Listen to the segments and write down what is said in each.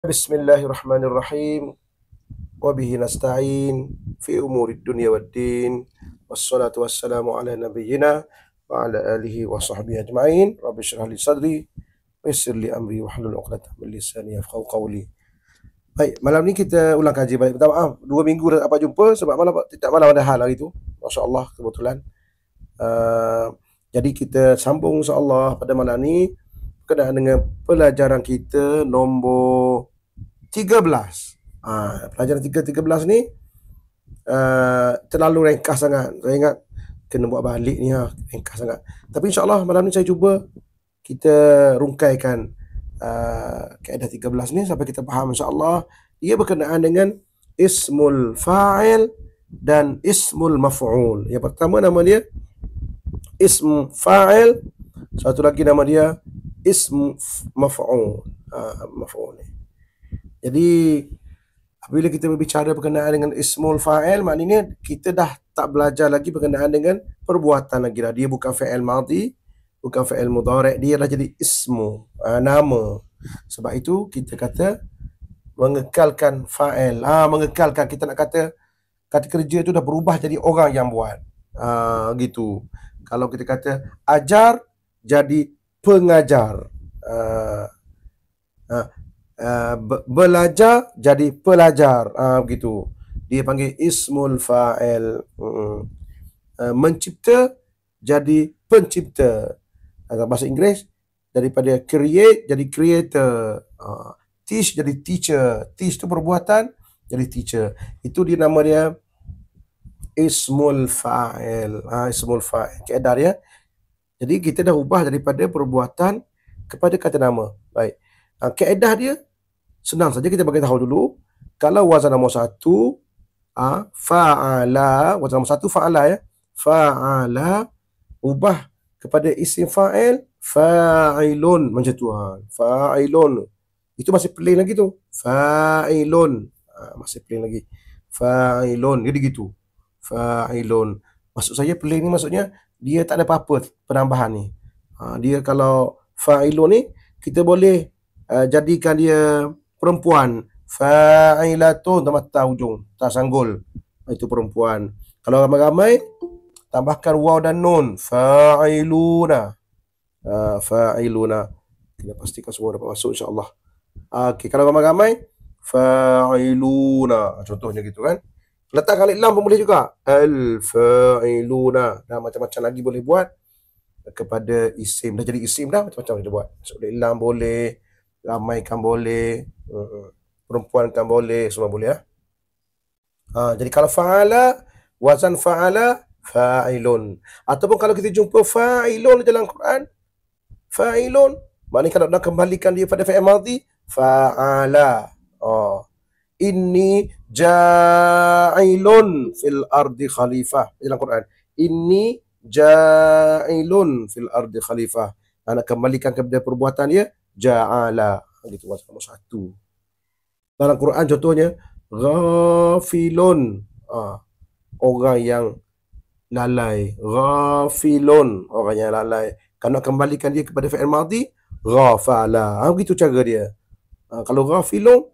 Bismillahirrahmanirrahim. Wa bihi nasta'in fi umurid dunya waddin. Wassalatu wassalamu ala nabiyyina wa ala alihi wa sahbihi ajma'in. Rabbi syrah li sadri wa yassir li amri wa hlul 'uqdatam min lisani yafqahu qawli. Baik, malam ni kita ulang kaji balik. Minta maaf, 2 minggu dah dapat jumpa sebab malam ada hal hari tu. Masya-Allah kebetulan. Uh, jadi kita sambung insya-Allah pada malam ni berkenaan dengan pelajaran kita nombor 13. Pelajaran 13 ni terlalu ringkas sangat. Saya ingat kena buat balik ni, ringkas sangat. Tapi insyaAllah malam ni saya cuba kita rungkaikan kaedah 13 ni sampai kita faham insyaAllah. Ia berkenaan dengan ismul fa'il dan ismul maf'ul. Yang pertama nama dia ism fa'il, satu lagi nama dia ism maf'ul. Maf'ul ni. Jadi apabila kita berbicara berkenaan dengan ismul fa'il, maknanya kita dah tak belajar lagi berkenaan dengan perbuatan lagi dah. Dia bukan fa'il madhi, bukan fa'il mudhari', dia dah jadi ismu, nama. Sebab itu kita kata mengekalkan fa'il. Mengekalkan, kita nak kata kerja tu dah berubah jadi orang yang buat. Gitu. Kalau kita kata ajar jadi pengajar. Belajar jadi pelajar, begitu. Dia panggil ismul fa'il. Mencipta jadi pencipta. Bahasa Inggeris daripada create jadi creator. Teach jadi teacher. Teach tu perbuatan jadi teacher. Itu dia nama dia ismul fa'il. Ismul fa'il. Kaedah dia. Jadi kita dah ubah daripada perbuatan kepada kata nama. Baik. Kaedah dia senang saja, kita bagi tahu dulu. Kalau wazan nombor 1, fa'ala, wazan nombor 1 fa'ala ya. Fa'ala ubah kepada isim fa'il, fa'ilun, macam tu. Fa'ilun. Itu masih plain lagi tu. Fa'ilun. Masih plain lagi. Fa'ilun. Jadi gitu. Fa'ilun. Maksud saya plain ni maksudnya dia tak ada apa-apa penambahan ni. Dia kalau fa'ilun ni kita boleh jadikan dia perempuan, fa'ilatun, tambah ujung, tak sanggul, itu perempuan. Kalau ramai-ramai tambahkan waw dan nun, fa'iluna. Fa'iluna. Kita pastikan semua dapat masuk insya-Allah. Okey, kalau ramai-ramai fa'iluna, contohnya gitu kan. Letakkan alif lam pun boleh juga, al-fa'iluna. Dan macam-macam lagi boleh buat kepada isim. Dah jadi isim dah, macam-macam boleh buat. Masuk alif lam boleh, ramaikan boleh, perempuankan boleh, semua boleh. Jadi kalau fa'ala, wazan fa'ala, fa'ilun. Ataupun kalau kita jumpa fa'ilun dalam Quran, fa'ilun, maknanya kalau nak kembalikan dia pada fa'il madhi, fa'ala. Inni ja'ilun fil ardi khalifah dalam Quran. Inni ja'ilun fil ardi khalifah. Nak kembalikan kepada perbuatan dia, ja'ala. Gitu, wazan nombor 1. Dalam Quran contohnya ghafilun, orang yang lalai. Ghafilun, orang yang lalai. Kalau nak kembalikan dia kepada fi'il madhi, ghafala. Begitu cara dia. Kalau ghafilun,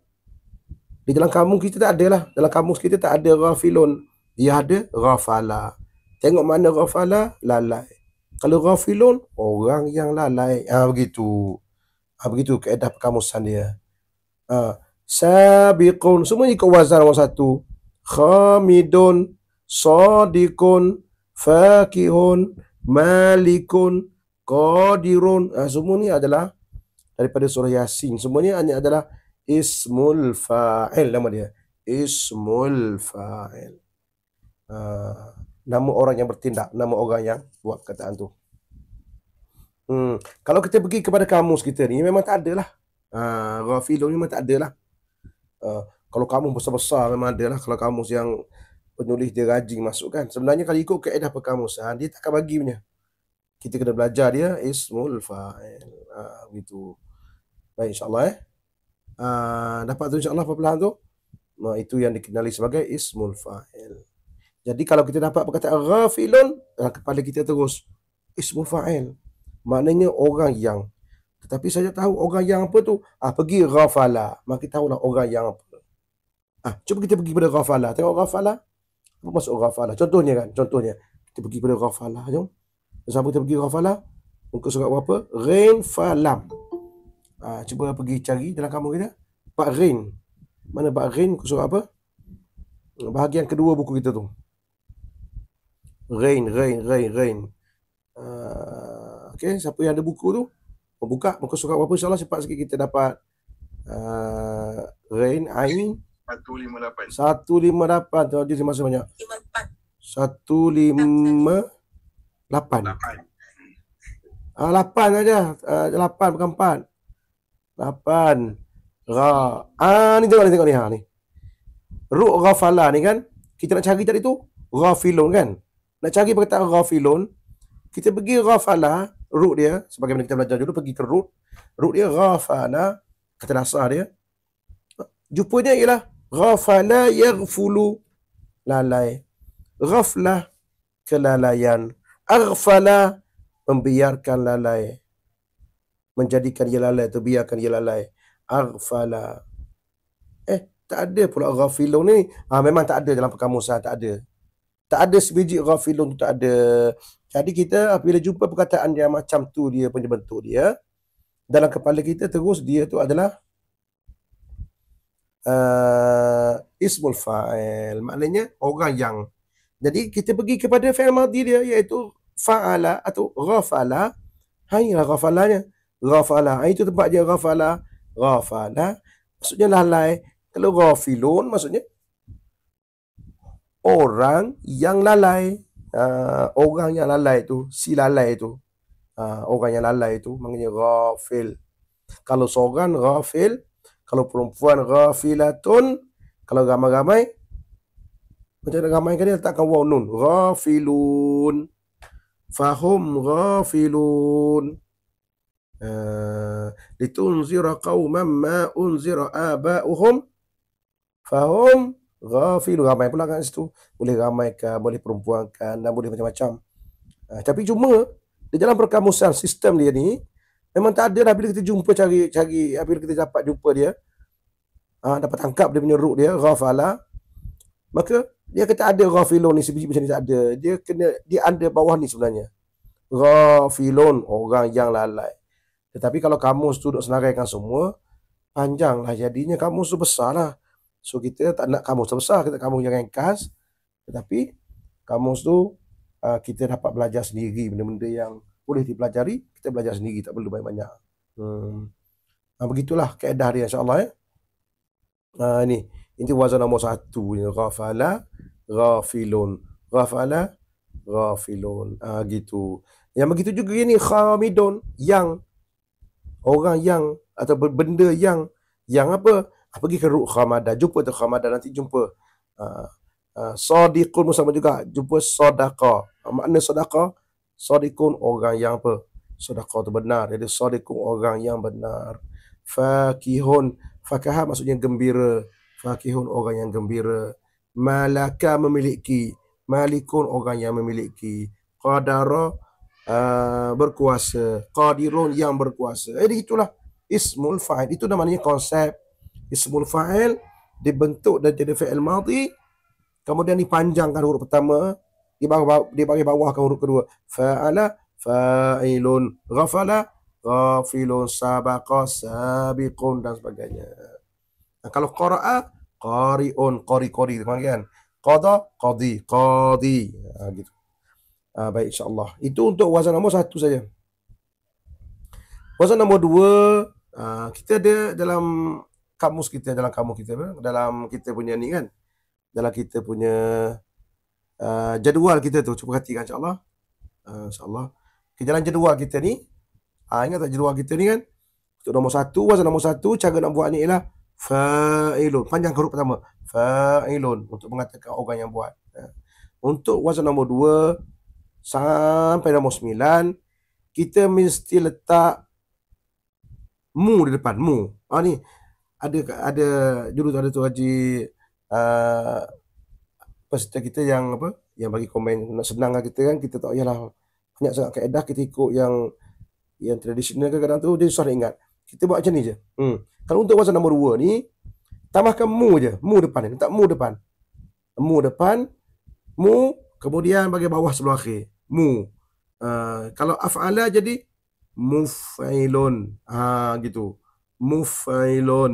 di dalam kamus kita tak ada lah. Dalam kamus kita tak ada ghafilun. Dia ada ghafala. Tengok mana ghafala, lalai. Kalau ghafilun, orang yang lalai. Begitu. Begitu kaedah perkamusan dia. Sabiqun, semua ikut wazan nombor 1. Khamidun, sadiqun, fakihun, malikun, qadirun. Semua ni adalah daripada surah Yasin. Semuanya hanya adalah ismul fa'il, nama dia. Ismul fa'il. Nama orang yang bertindak, nama orang yang buat perkataan tu. Kalau kita pergi kepada kamus kita ni, memang tak ada lah. Ghafilun memang tak ada lah. Kalau kamus besar-besar memang ada lah. Kalau kamus yang penulis dia rajin masuk kan. Sebenarnya kalau ikut kaedah perkamusan, dia tak akan bagi punya. Kita kena belajar dia ismul fa'il. Begitu. Baik, insyaAllah dapat tu insyaAllah perpelahan tu. Itu yang dikenali sebagai ismul fa'il. Jadi kalau kita dapat perkataan ghafilun, kepala kita terus ismul fa'il. Maknanya orang yang Tetapi saya tahu orang yang apa tu? Pergi ghafala. Maka kita tahulah orang yang apa. Cuba kita pergi pada ghafala. Tengok ghafala. Apa maksud ghafala? Contohnya kan, contohnya. Kita pergi pada ghafala. Jom. Sama kita pergi ghafala. Muka surat berapa? Rain falam. Cuba pergi cari dalam kamus kita. Bak rain. Mana bak rain? Muka surat apa? Bahagian kedua buku kita tu. Rain. Okay, siapa yang ada buku tu? Buka muka surat berapa, insyaAllah cepat sikit kita dapat. Rain, Ain 158. 158. Dia masa banyak. 158. 8 aja. 8 bukan 4. 8. Ni tengok ni. Ni. Ru' ghafala ni kan. Kita nak cari tadi tu ghafilun kan. Nak cari perkataan ghafilun, kita pergi ghafala, ru' dia sebagaimana kita belajar dulu, pergi ke ru'. Ru' dia ghafala, kata dasar dia. Jupanya ialah ghafala yaghfulu, lalai. Ghaflah, kelalaian. Aghfala, membiarkan lalai. Menjadikan ia lalai atau biarkan ia lalai. Aghfala. Tak ada pula ghafilun ni. Memang tak ada dalam perkamusan, tak ada. Tak ada sebiji ghafilun tu, tak ada. Jadi kita apabila jumpa perkataan yang macam tu, dia punya bentuk dia, dalam kepala kita terus dia tu adalah ismul fa'il. Maknanya orang yang. Jadi kita pergi kepada fi'il madhi dia, iaitu fa'ala atau ghafala. Inilah ghafalanya. Ghafala. Itu tempat dia ghafala. Ghafala. Maksudnya lalai. Kalau ghafilun maksudnya orang yang lalai. Orang yang lalai tu, si lalai tu. Orang yang lalai tu maknanya ghafil. Kalau seorang ghafil, kalau perempuan ghafilatun, kalau ramai-ramai, macam mana ramai kan dia letakkan waw nun. Ghafilun. Fahum ghafilun. Litunzira qawman ma unzira aba'uhum fahum ghafilun. Ramai pula kat situ. Boleh ramaikan, boleh perempuankan, dan boleh macam-macam. Tapi cuma di dalam perkamusan sistem dia ni memang tak ada lah. Bila kita jumpa cari bila kita dapat jumpa dia, dapat tangkap dia punya root dia ghafala, maka dia kata ada ghafilun ni, sebiji macam ni tak ada. Dia ada bawah ni sebenarnya. Ghafilun, orang yang lalai. Tetapi kalau kamus tu duk senaraikan semua, panjang lah jadinya, kamus tu besar lah. So kita tak nak kamus terbesar, kita kamus yang ringkas. Tetapi kamus tu kita dapat belajar sendiri benda-benda yang boleh dipelajari, kita belajar sendiri, tak perlu banyak-banyak. Begitulah kaedah dia, insyaAllah ya. Ini wazan nombor 1 ni. Ghafala, ghafilun. Ghafala, ghafilun. Gitu. Yang begitu juga ni khamidun, yang. Orang yang, atau benda yang. Yang apa? Pergi ke ruh khamadah. Jumpa tu khamadah, nanti jumpa. Sadiqun sama juga. Jumpa sodaqah. Makna sodaqah, sadiqun, orang yang apa? Sodaqah tu benar. Jadi sadiqun, orang yang benar. Fakihun, fakahah maksudnya gembira. Fakihun, orang yang gembira. Malaka, memiliki. Malikun, orang yang memiliki. Qadara, berkuasa. Qadirun, yang berkuasa. Jadi itulah ismul fa'il. Itu namanya konsep ismul fa'il. Dibentuk dan jadi fi'il madhi, kemudian dipanjangkan huruf pertama, di bawah bawahkan huruf kedua. Fa'ala, fa'ilun. Ghafala, ghafilun. Sabaqa, sabiqun, dan sebagainya. Kalau qara'a, qari'un. Qari kan. Qada, qadi. Gitu. Baik, insyaAllah. Itu untuk wazan nombor 1 saja. Wazan nombor 2, kita ada dalam kamus kita, dalam kita punya ni kan, dalam kita punya jadual kita tu, cuba perhatikan insyaAllah. InsyaAllah dalam jadual kita ni, ingat tak jadual kita ni kan, untuk nombor 1, wazan nombor 1, cara nak buat ni ialah fa'ilun. Panjang huruf pertama, fa'ilun, untuk mengatakan orang yang buat. Untuk wazan nombor 2 sampai nombor 9, kita mesti letak mu di depan. Mu. Ni ada dulu tu ada tu Haji peserta kita yang yang bagi komen nak senang lah kita kan, kita tak payahlah banyak sangat kaedah, kita ikut yang Yang tradisional kadang-kadang tu dia susah nak ingat. Kita buat macam ni je. Kalau untuk wazan nombor 2 ni, tambahkan mu je. Mu depan ni. Letak mu depan. Mu depan. Mu. Kemudian bagi bawah sebelum akhir. Mu. Kalau af'ala jadi muf'ilun. Gitu. Muf'ilun.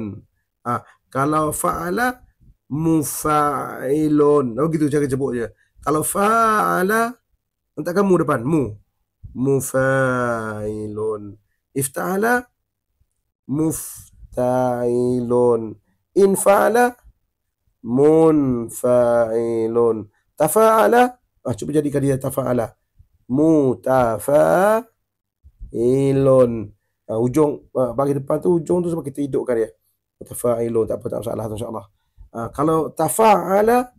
Kalau fa'ala mufa'ilun. Gitu cara sebut je. Kalau fa'ala letakkan mu depan. Mu. Mufa'ilun. Ifta'ala mufta'ilun. Infa'ala munfa'ilun. Tafa'ala, cuba jadikan dia tafa'ala. Mutafa'ilun. Ujung bagi depan tu, ujung tu sebab kita hidupkan dia. Mutafa'ilun, tak apa, tak masalah tu insyaAllah. Kalau tafa'ala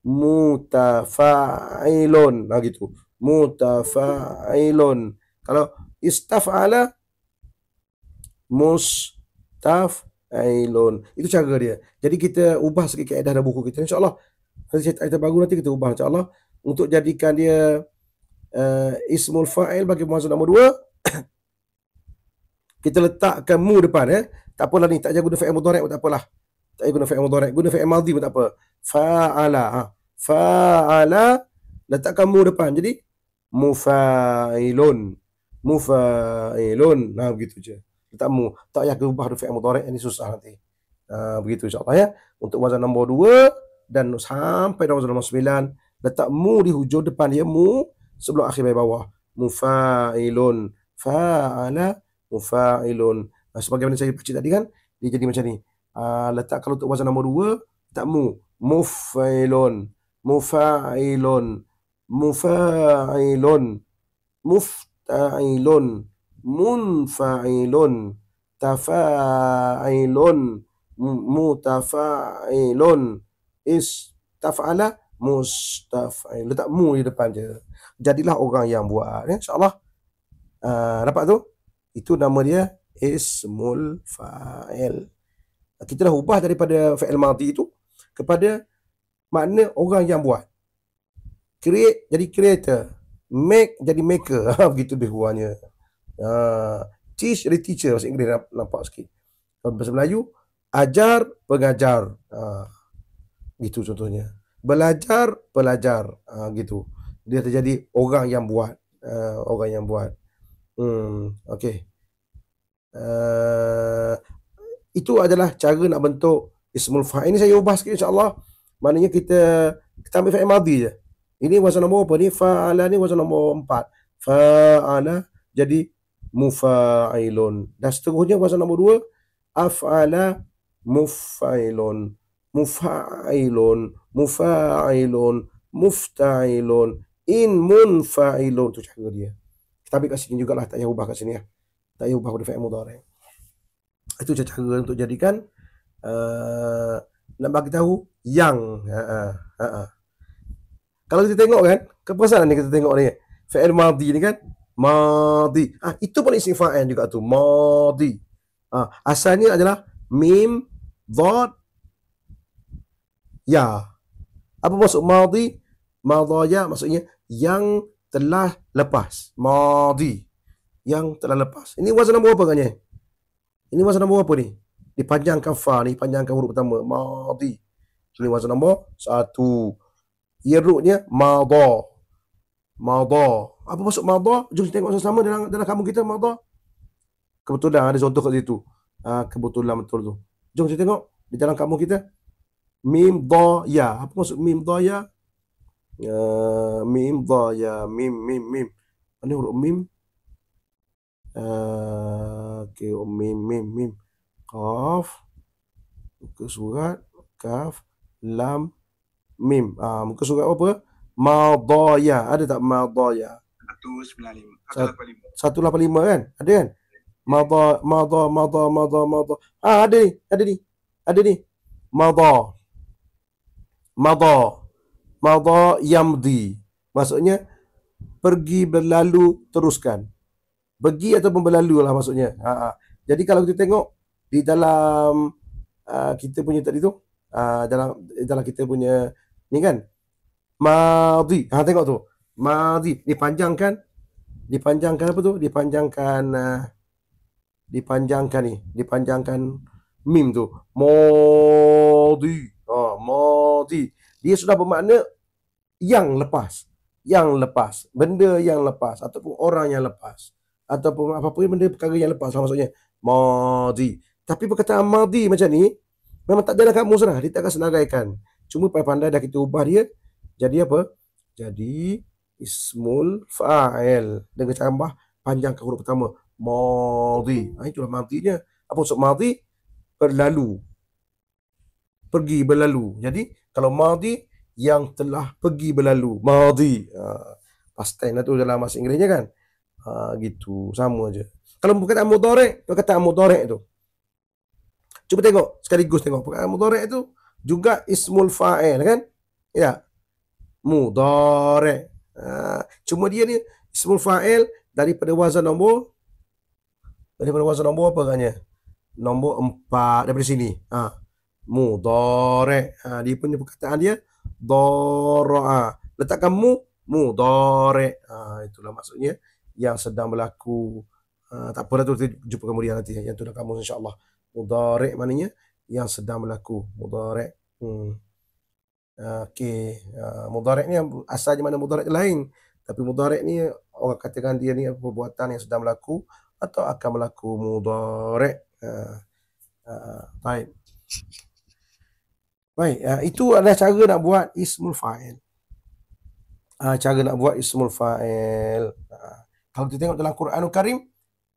mutafa'ilun, gitu. Mutafa'ilun. Kalau istaf'ala mustaf'ilun. Itu cara dia. Jadi kita ubah sikit kaedah dalam buku kita insyaAllah. Nanti saya baru nanti kita ubah insyaAllah untuk jadikan dia ismul fa'il bagi muazzam nombor 2. Kita letakkan mu depan. Tak apalah ni, tak payah guna fi'il mudhari' pun tak apalah. Tak payah guna fi'il mudhari', guna fi'il madhi pun tak apa. Fa'ala. Fa'ala, letakkan mu depan. Jadi mufa'ilun. Mufa'ilun. Begitu je. Letak mu. Tak payah ubah fi'il mudhari', ini susah nanti. Begitu insyaAllah ya. Untuk wazan nombor 2 dan sampai wazan nombor 9, letak mu di hujung depan dia, mu sebelum akhir baris bawah. Mufa'ilun. Fa'ala mufa'ilun. Sebagaimana saya baca tadi kan, dia jadi macam ni. Letak kalau untuk wazan nombor 2, letak mu. Mufa'ilun. Mufa'ilun. Mufa'ilun. Mufta'ilun. Munfa'ilun. Tafa'ilun. Mutafa'ilun. Istaf'ala mustaf'il. Letak mu di depan je. Jadilah orang yang buat. InsyaAllah. Dapat tu? Itu nama dia ismul fa'il. Kita dah ubah daripada fa'il madhi itu kepada makna orang yang buat. Create jadi creator. Make jadi maker. Begitu dia buahnya. Teach jadi teacher. Bahasa Inggeris nampak sikit. Kalau bahasa Melayu, ajar, pengajar. Gitu contohnya. Belajar, pelajar. Gitu. Dia terjadi orang yang buat. Orang yang buat. Okey. Itu adalah cara nak bentuk ismul fa'il. Ini saya ubah sikit insyaAllah. Maknanya kita ambil fa'il madhi je. Ini wazan nombor apa ni? Fa'ala ni wazan nombor 4. Fa'ala jadi mufa'ilun. Dan seterusnya wazan nombor 2. Af'ala mufa'ilun. Mufa'ilun. Mufa'ilun. Mufta'ilun. In munfa'ilun. Itu cara dia. Kita ambil kat sini jugalah. Tak payah ubah kat sini ya. Tak payah ubah pada fa'il mudhari'. Itu cara untuk jadikan nak bagi tahu yang kalau kita tengok kan, keperasaan ni kita tengok ni, fi'il madhi ni kan, madhi. Itu pun isim fa'il juga tu, madhi. Asalnya adalah mim, dhad, ya. Apa maksud madhi? Madhaya maksudnya yang telah lepas. Madhi. Yang telah lepas. Ini wazan nombor apa katnya? Ini wazan nombor apa ni? Dipanjangkan fa ni, panjangkan huruf pertama. Madhi. Ini wazan nombor 1. Yeruknya madha. Madha. Apa maksud madha? Jom kita tengok sama-sama dalam kamus kita madha. Kebetulan ada contoh kat situ. Kebetulan betul tu. Jom kita tengok di dalam kamus kita. Mim dha ya. Apa maksud mim dha ya? Mim dha ya. Mim. Mana huruf mim? Okey, mim. Qaf. Muka surat. Kaf. Lam. Mim. Muka surat apa? Madaya. Ada tak madaya? 195. 185 kan? Ada kan? Madha. Ada ni. Madha yamdi. Maksudnya pergi, berlalu, teruskan. Pergi ataupun berlalu lah maksudnya. Jadi kalau kita tengok di dalam kita punya tadi tu, dalam kita punya ni kan, madhi. Tengok tu. Madhi dipanjangkan Dipanjangkan apa tu? Dipanjangkan mim tu. Madi. Madi. Dia sudah bermakna yang lepas. Benda yang lepas ataupun orang yang lepas ataupun apa-apa benda perkara yang lepas lah maksudnya. Madi. Tapi perkataan madi macam ni memang tak ada dalam kamus lah. Dia takkan senaraikan. Cuma pandai dah kita ubah dia jadi apa? Jadi ismul fa'il dengan tambah panjangkan huruf pertama. Madi. Itulah madinya. Apa maksud madi? Berlalu. Pergi berlalu. Jadi kalau madi yang telah pergi berlalu. Madi. Past tense lah tu dalam bahasa Inggerisnya kan. Gitu. Sama je. Kalau perkataan mudhari' tu. Cuba tengok. Sekaligus tengok. Perkataan mudhari' tu juga ismul fa'il kan. Ya. Mudhari'. Cuma dia ni ismul fa'il daripada wazan nombor apa katanya? Nombor 4 daripada sini. Mudhari'. Dia punya perkataan dia dhara'a. Letakkan mudhari'. Itulah maksudnya yang sedang berlaku. Tak apalah tu jumpa kemudian nanti yang tu dah kamu insya-Allah. Mudhari' maknanya yang sedang berlaku. Mudhari'. Okey. Mudhari' ni asalnya mana mudhari' lain. Tapi mudhari' ni orang katakan dia ni perbuatan yang sedang berlaku atau akan berlaku mudhari'. Baik. Itu adalah cara nak buat ismul fa'il. Kalau kita tengok dalam Quranul Karim,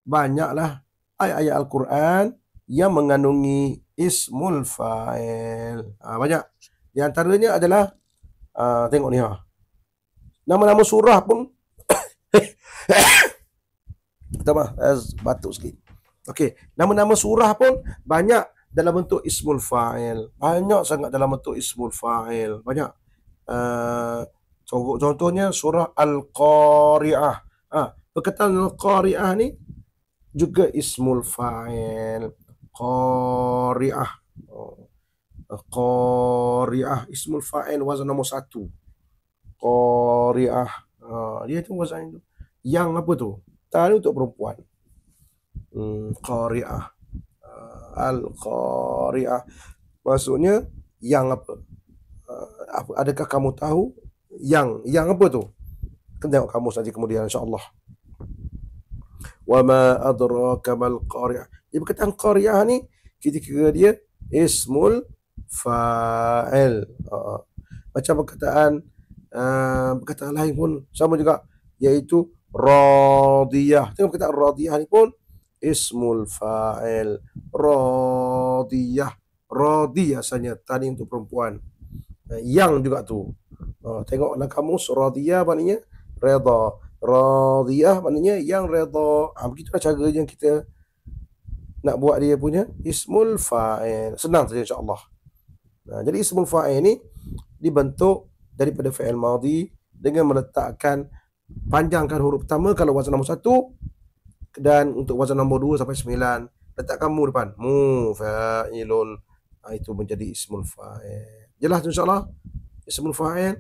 banyaklah ayat-ayat Al-Quran yang mengandungi ismul fa'il. Banyak. Di antaranya adalah tengok ni nama-nama surah pun batuk sikit. Okey, nama-nama surah pun banyak dalam bentuk ismul fa'il. Banyak sangat dalam bentuk ismul fa'il. Banyak. Contohnya surah Al-Qari'ah. Perkataan Al-Qari'ah ni juga ismul fa'il. Qari'ah. Qari'ah ismul fa'il wazan nombor 1. Qari'ah. Dia tu wazan itu. Yang apa tu? Tadi untuk perempuan. Qari'ah. Al-Qari'ah. Maksudnya yang apa? Adakah kamu tahu yang apa tu? Kita tengok kamus nanti kemudian insya-Allah. Wa ma adraka mal qari'ah. Dia perkataan qari'ah ni kita kira dia ismul fa'il. Macam perkataan lain pun sama juga, iaitu radiyah. Tengok perkataan radiyah ni pun ismul fa'il. Radiyah. Radi asalnya tadi untuk perempuan. Yang juga tu. Tengok dalam kamus radiyah maknanya redha. Radiyah maknanya yang redha. Begitulah cara yang kita nak buat dia punya ismul fa'il. Senang saja insya-Allah. Jadi ismul fa'il ni dibentuk daripada fi'il madhi dengan meletakkan panjangkan huruf pertama kalau wazan nombor 1, dan untuk wazan nombor 2 sampai 9 letakkan mu depan. Mu fa'ilun. Itu menjadi ismul fa'il. Jelas tu insya-Allah ismul fa'il?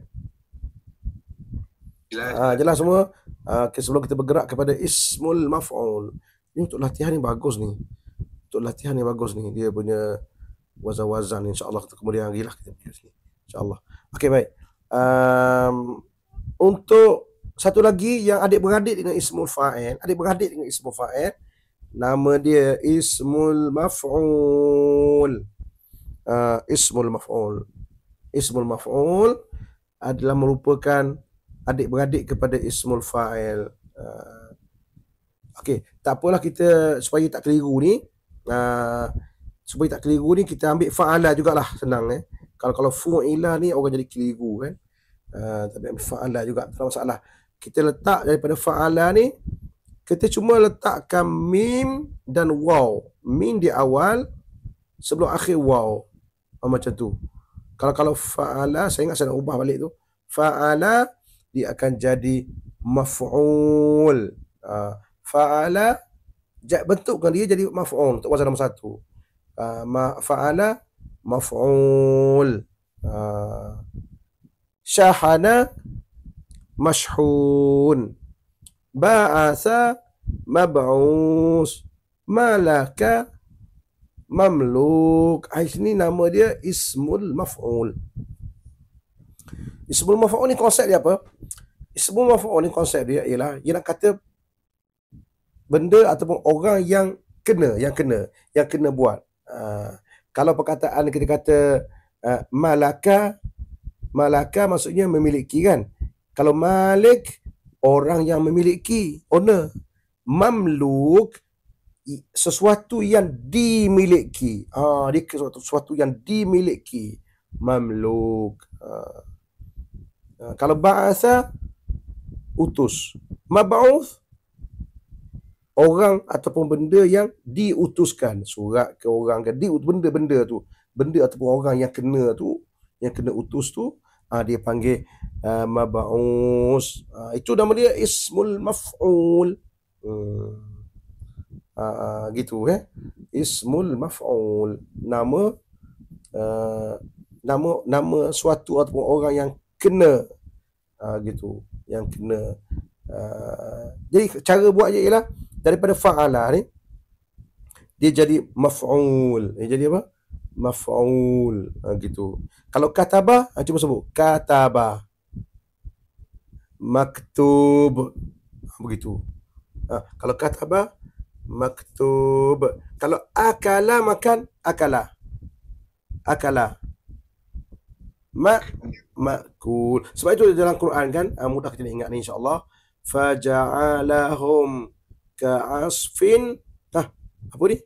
Jelas semua. Sebelum kita bergerak kepada ismul maf'ul. Ini untuk latihan yang bagus ni. Dia punya wazan-wazan insya-Allah kemudian hari lah kita pergi sini insya-Allah. Okey, baik. Untuk satu lagi yang adik-beradik dengan ismul fa'il, nama dia ismul maf'ul. Ismul maf'ul adalah merupakan adik-beradik kepada ismul fa'il. Okey, tak apalah kita supaya tak keliru ni. Kita ambil fa'ala jugalah, senang Kalau fu'ila ni orang jadi keliru kan. Tapi ambil fa'ala juga, tak masalah. Kita letak daripada fa'ala ni, kita cuma letakkan mim dan waw. Mim di awal sebelum akhir waw. Macam tu. Kalau fa'ala, saya ingat saya nak ubah balik tu. Fa'ala dia akan jadi maf'ul. Fa'ala bentukkan dia jadi maf'ul untuk wazan nombor 1. Fa'ala maf'ul. Syahana mashhun. ba'asa, mab'us, malaka, mamluk. Sini nama dia ismul maf'ul. Ismul maf'ul ni konsep dia apa? Ismul maf'ul ni konsep dia ialah ia nak kata benda ataupun orang yang kena buat. Kalau perkataan kita kata malaka maksudnya memiliki kan. Kalau malik, orang yang memiliki, owner. Mamluk, sesuatu yang dimiliki. Dia sesuatu yang dimiliki. Mamluk. Kalau ba'asa, utus. Mab'uth, orang ataupun benda yang diutuskan. Surat ke orang ke, benda-benda tu. Benda ataupun orang yang kena tu, yang kena utus tu, dia panggil mab'us. Itu nama dia ismul maf'ul. Gitu ismul maf'ul, nama suatu ataupun orang yang kena, gitu, yang kena. Jadi cara buat je ialah daripada fa'ala ni dia jadi maf'ul. Dia jadi apa? Maf'ul. Gitu. Kalau kataba, cuba sebut kataba, maktub, begitu. Kalau kataba, maktub. Kalau akala, makan, akala. Ma'kul. Sebab itu dalam Quran kan, mudah kita ingat ni insya-Allah. Faja'alahum ka'asfin. Apa ni?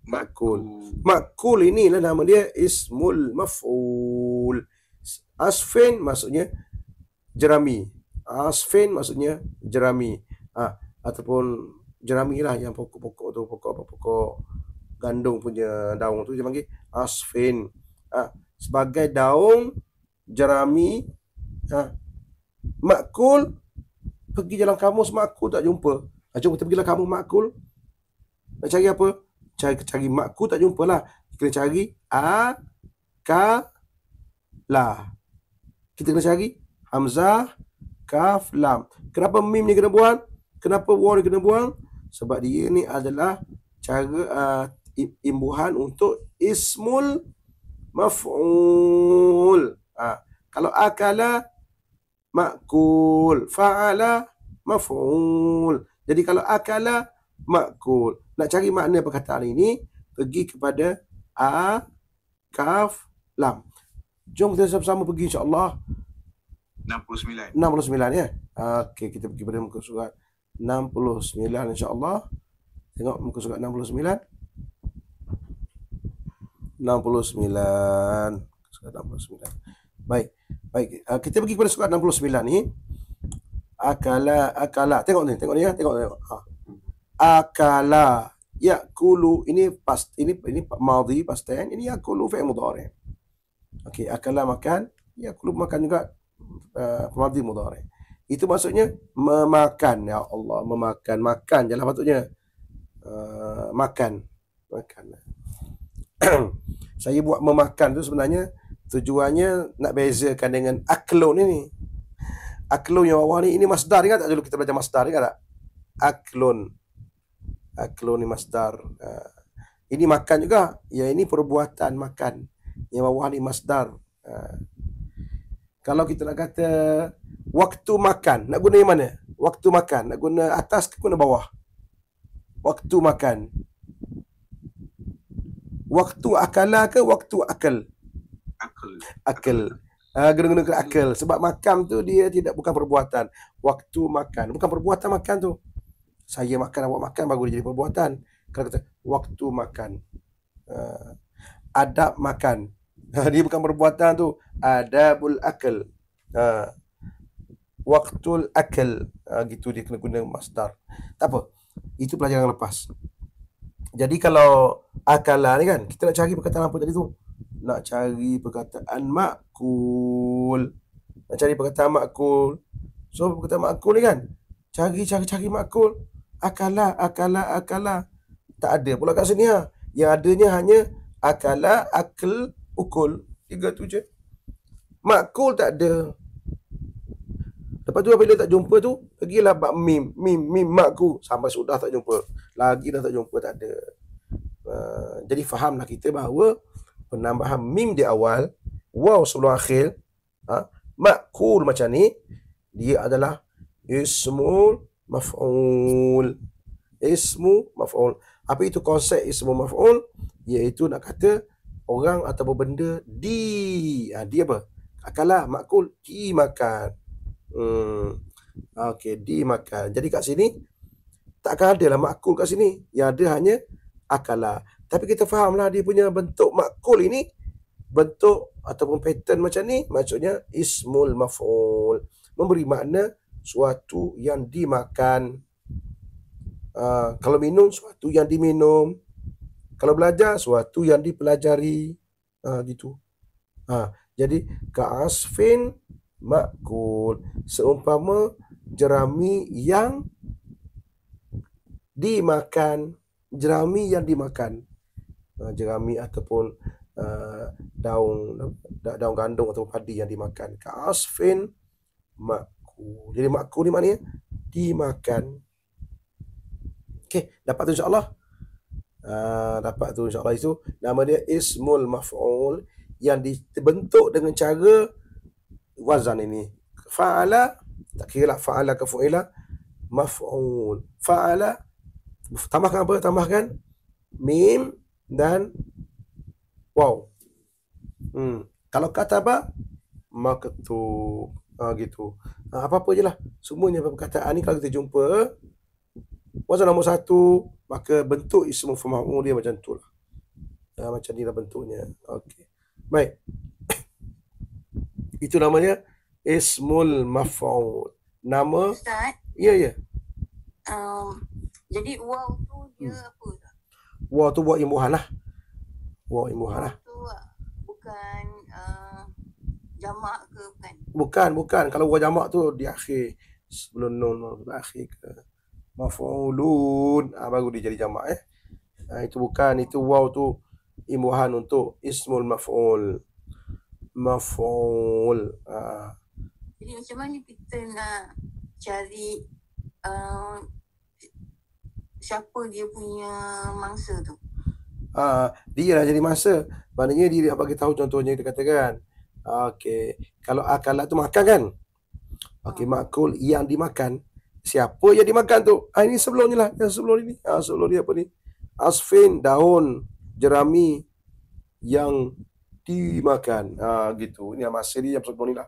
Ma'kul. Ma'kul inilah nama dia ismul maf'ul. Asfin maksudnya jerami. Asfin maksudnya jerami. Ataupun jerami lah, yang pokok-pokok tu, pokok gandum punya daun tu dia panggil asfin. Sebagai daun jerami. Makul, pergi dalam kamus makul tak jumpa. Jom kita pergilah kamus makul. Nak cari apa? Cari makul tak jumpa lah. Kita cari la. Kita kena cari hamzah, kaf, lam. Kenapa mim ni kena buang? Kenapa waw ni kena buang? Sebab dia ni adalah cara imbuhan untuk ismul maf'ul. Kalau akala, makul. Fa'ala, maf'ul. Jadi kalau akala, makul. Nak cari makna perkataan ini, pergi kepada kaf, lam. Jom kita sama-sama pergi insya-Allah. 69 ya. Okey, kita pergi pada muka surat 69 insya-Allah. Tengok muka surat 69. 69. Surat 69. Baik. Kita pergi kepada surat 69 ni. Akala. Tengok ni ya. Tengok. Akala yakulu, ini past, ini madhi past tense, ini yakulu fi'il mudhari'. Okey, akala makan, yakulu makan juga madhi mudhari'. Itu maksudnya memakan, ya Allah, makan jelah patutnya. Makan. Saya buat memakan tu sebenarnya tujuannya nak bezakan dengan aklun ini. Aklun yang bawah ni, ini masdar, ingat tak dulu kita belajar masdar, ingat tak? Aklun ni masdar. Ini makan juga. Ya, ini perbuatan makan. Yang bawah ni masdar. Kalau kita nak kata waktu makan, nak guna yang mana? Waktu makan, nak guna atas ke guna bawah? Waktu makan. Waktu akala ke waktu akal? Akal. Guna akal. Sebab makan tu dia bukan perbuatan. Waktu makan. Bukan perbuatan makan tu. Saya makan, awak makan, baru dia jadi perbuatan. Kalau kata waktu makan. Adab makan. Dia bukan perbuatan tu. Adabul akal. Waktul akal. Gitu dia kena guna masdar. Tak apa. Itu pelajaran lepas. Jadi kalau akala ni kan, kita nak cari perkataan apa tadi tu? Nak cari perkataan makul. So perkataan makul ni kan, cari makul. Akala. Tak ada pula kat sini ha. Yang adanya hanya akala, akal, ukul. 3 tu je. Makul tak ada. Lepas Lepas tu apabila tak jumpa tu, pergilah bab mim. Mim makku. Sampai sudah tak jumpa. Lagi dah tak jumpa, tak ada. Jadi fahamlah kita bahawa penambahan mim di awal, waw sebelum akhir, makul macam ni, dia adalah ismul maf'ul. Ismu maf'ul. Apa itu konsep ismu maf'ul? Iaitu nak kata orang atau benda dia apa? Akalah makul, dimakan. Okey, dimakan. Jadi kat sini takkan ada lah makul kat sini. Yang ada hanya akalah. Tapi kita fahamlah dia punya bentuk makul ini, bentuk ataupun pattern macam ni, maksudnya ismul maf'ul, memberi makna suatu yang dimakan. Kalau minum, suatu yang diminum. Kalau belajar, suatu yang dipelajari. Gitu. Jadi ka'asfin makul, seumpama jerami yang dimakan. Jerami yang dimakan. Jerami ataupun daun gandum atau padi yang dimakan. Ka'asfin makul. Jadi makul ni maknanya dimakan. Okey, dapat tu insya-Allah. Dapat tu insya-Allah. Itu nama dia ismul maf'ul yang dibentuk dengan cara wazan ini. Fa'ala, tak kira lah fa'ala ke fu'ila, maf'ul. Fa'ala, tambahkan apa? Tambahkan mim dan waw. Kalau kataba, maktub. Gitu. Apa-apa je lah. Semuanya perkataan ni kalau kita jumpa wazan nombor 1, maka bentuk ismu maf'ul dia macam tu lah. Macam ni lah bentuknya. Okey. Baik. Itu namanya ismul maf'ul. Nama. Ustaz? Ya. Jadi waw tu dia apa? Waw tu buat imbuhan lah. Waw imbuhan lah. Tu bukan jamak ke bukan? Bukan. Kalau waw jamak tu di akhir. Sebelum nun di akhir ke. Maf'ulun. Baru dia jadi jamak itu bukan. Itu waw tu imbuhan untuk ismul maf'ul. Maf'ul. Jadi macam mana kita nak cari siapa dia punya mangsa tu? Dia lah jadi mangsa. Maknanya dia nak bagi tahu contohnya, dia katakan okey, kalau akalat tu makan kan. Okey, makul yang dimakan. Siapa yang dimakan tu? Ini sebelumnya lah. Yang sebelum ini. Sebelum dia apa ni? Asfin, daun jerami yang dimakan. Gitu. Ini masa dia yang sebelum ni lah.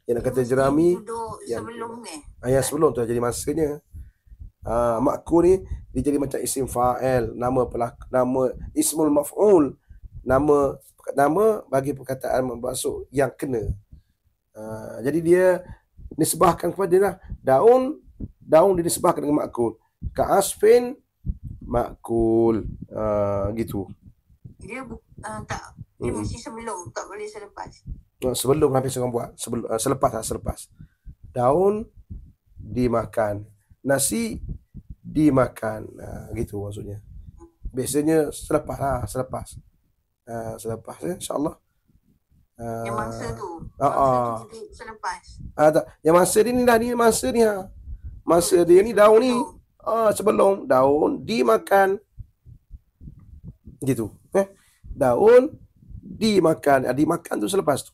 Yang nak kata jerami yang sebelum ni. Yang sebelum tu jadi masanya. Makul ni dia jadi macam isim fa'il, nama ismul maf'ul, nama bagi perkataan bermaksud yang kena. Jadi dia nisbahkan kepada dia lah. Daun dinisbahkan dengan makul. Ka'asfin makul. Gitu. Dia dia mesti sebelum, tak boleh selepas. Sebelum habis orang buat. Selepas. Daun dimakan. Nasi dimakan. Gitu maksudnya. Biasanya selepas. Selepas insya-Allah. Yang mangsa tu. Selepas. Tak. Yang mangsa dia ni dah ni mangsa ni Mangsa dia ni daun ni. Sebelum daun dimakan. Gitu. Daun dimakan. Dimakan tu selepas tu.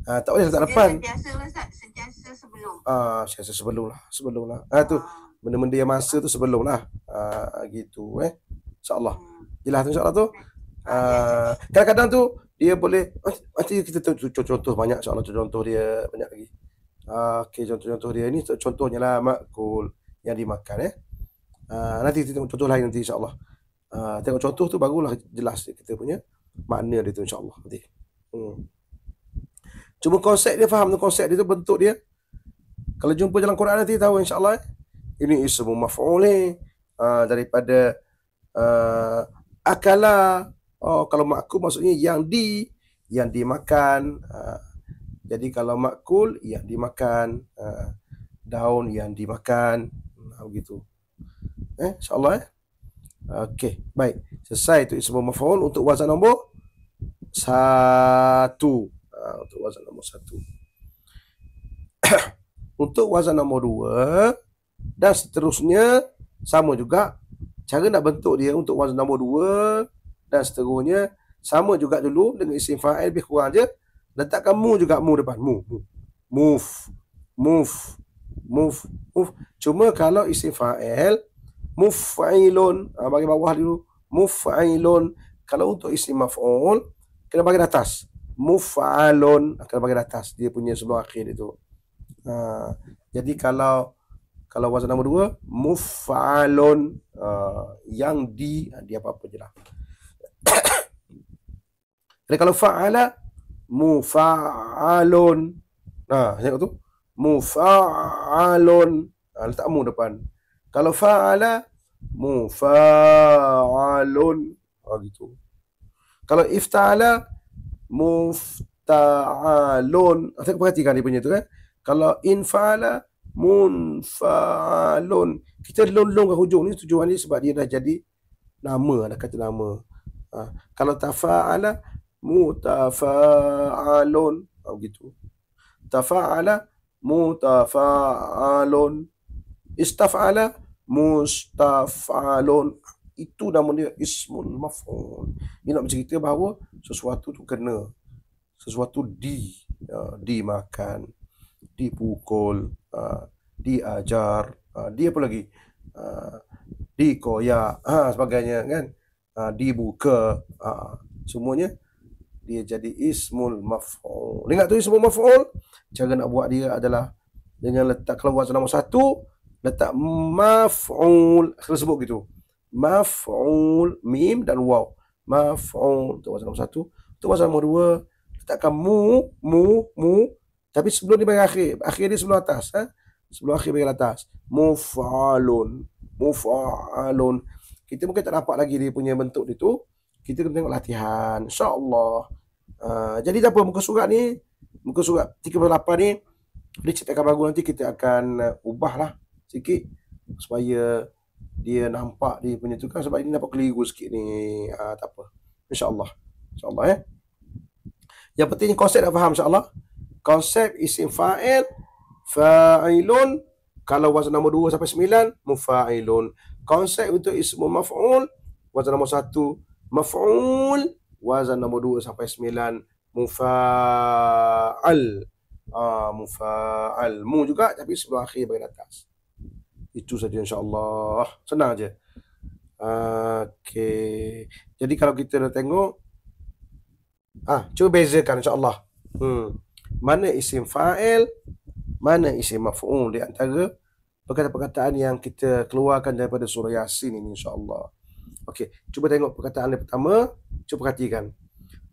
Tak boleh letak depan. Sentiasa sebelum. Sentiasa sebelum lah. Tu benda-benda yang masa tu sebelum lah. Gitu insya-Allah. Jelas tu insya-Allah tu. Kadang-kadang tu dia boleh nanti kita contoh banyak insya-Allah, contoh dia banyak lagi. Okey, contoh dia ni contohnya lah makul yang dimakan nanti kita tengok contoh lain nanti insya-Allah. Tengok contoh tu barulah jelas kita punya makna dia tu insya-Allah nanti. Cuma konsep dia, faham tu konsep dia tu, bentuk dia. Kalau jumpa dalam Quran nanti tahu insya-Allah. Ini ismu maf'ul daripada akala. Kalau makul maksudnya yang dimakan. Jadi kalau makul yang dimakan, daun yang dimakan. Begitu. Insya-Allah Okey, baik. Selesai tu ismu maf'ul untuk wazan nombor 1. Untuk wazan nombor 1. Untuk wazan nombor 2 dan seterusnya sama juga. Cara nak bentuk dia untuk wazan nombor 2 dan seterusnya sama juga dulu dengan isim fa'il, lebih kurang je. Letakkan mu juga, mu depan. Move. Cuma kalau isim fa'il, muf'ilun, bagi bawah dulu. Muf'ilun. Kalau untuk isim maf'ul, kena bagi atas. Muf'alun, kena bagi atas. Dia punya sebelum akhir itu. Jadi kalau wazan nombor 2, muf'alun, yang dia apa-apa je lah. Jadi kalau fa'ala, mufa'alun. Tengok tu. Mufa'alun. Letak mu depan. Kalau fa'ala, mufa'alun. Gitu. Kalau ifta'ala, mufta'alun. Tengok, perhatikan dia punya tu kan. Kalau infa'ala, munfa'alun. Kita long-long ke hujung ni tujuan ni sebab dia dah jadi nama, dah kata nama. Kalau tafa'ala, mutafa'alun. Begitu. Tafa'ala, mutafa'alun. Istaf'ala, mustaf'alun. Itu nama dia ismul maf'ul. Dia nak bercerita bahawa sesuatu tu kena, sesuatu dimakan, dipukul, diajar, dia apa lagi, dikoyak, sebagainya kan, dibuka, semuanya dia jadi ismul maf'ul. Ingat tu ismul maf'ul, cara nak buat dia adalah dengan letak, kalau wazan nombor 1, letak maf'ul, kena sebut gitu. Maf'ul, mim dan waw. Maf'ul untuk wazan nombor 1. Untuk wazan nombor 2, letakkan mu, tapi sebelum dia bagi akhir dia sebelum atas. Sebelum akhir bagi atas. Muf'alun. Kita mungkin tak nampak lagi dia punya bentuk itu. Kita kena tengok latihan, insya-Allah. Jadi tak apa, muka surat 38 ni, dia cetakan baru, nanti kita akan ubahlah sikit supaya dia nampak dia punya tu kan, sebab ini nampak keliru sikit ni. Tak apa, insya-Allah. Yang penting konsep dah faham, insya-Allah. Konsep isim fa'il, fa'ilun, kalau wazan nombor 2 sampai 9, mufa'ilun. Konsep untuk ismul maf'ul, wazan nombor 1 maf'ul, wazan nombor 2 sampai 9 mufa'al. Mufa'al, mu juga tapi sebelum akhir bagian atas. Itu saja, insya-Allah. Senang je. Okey. Jadi kalau kita dah tengok, cuba bezakan, insya-Allah. Mana isim fa'il, mana isim maf'ul di antara perkataan-perkataan yang kita keluarkan daripada surah Yasin ini, insya-Allah. Okey, cuba tengok perkataan yang pertama. Cuba perhatikan.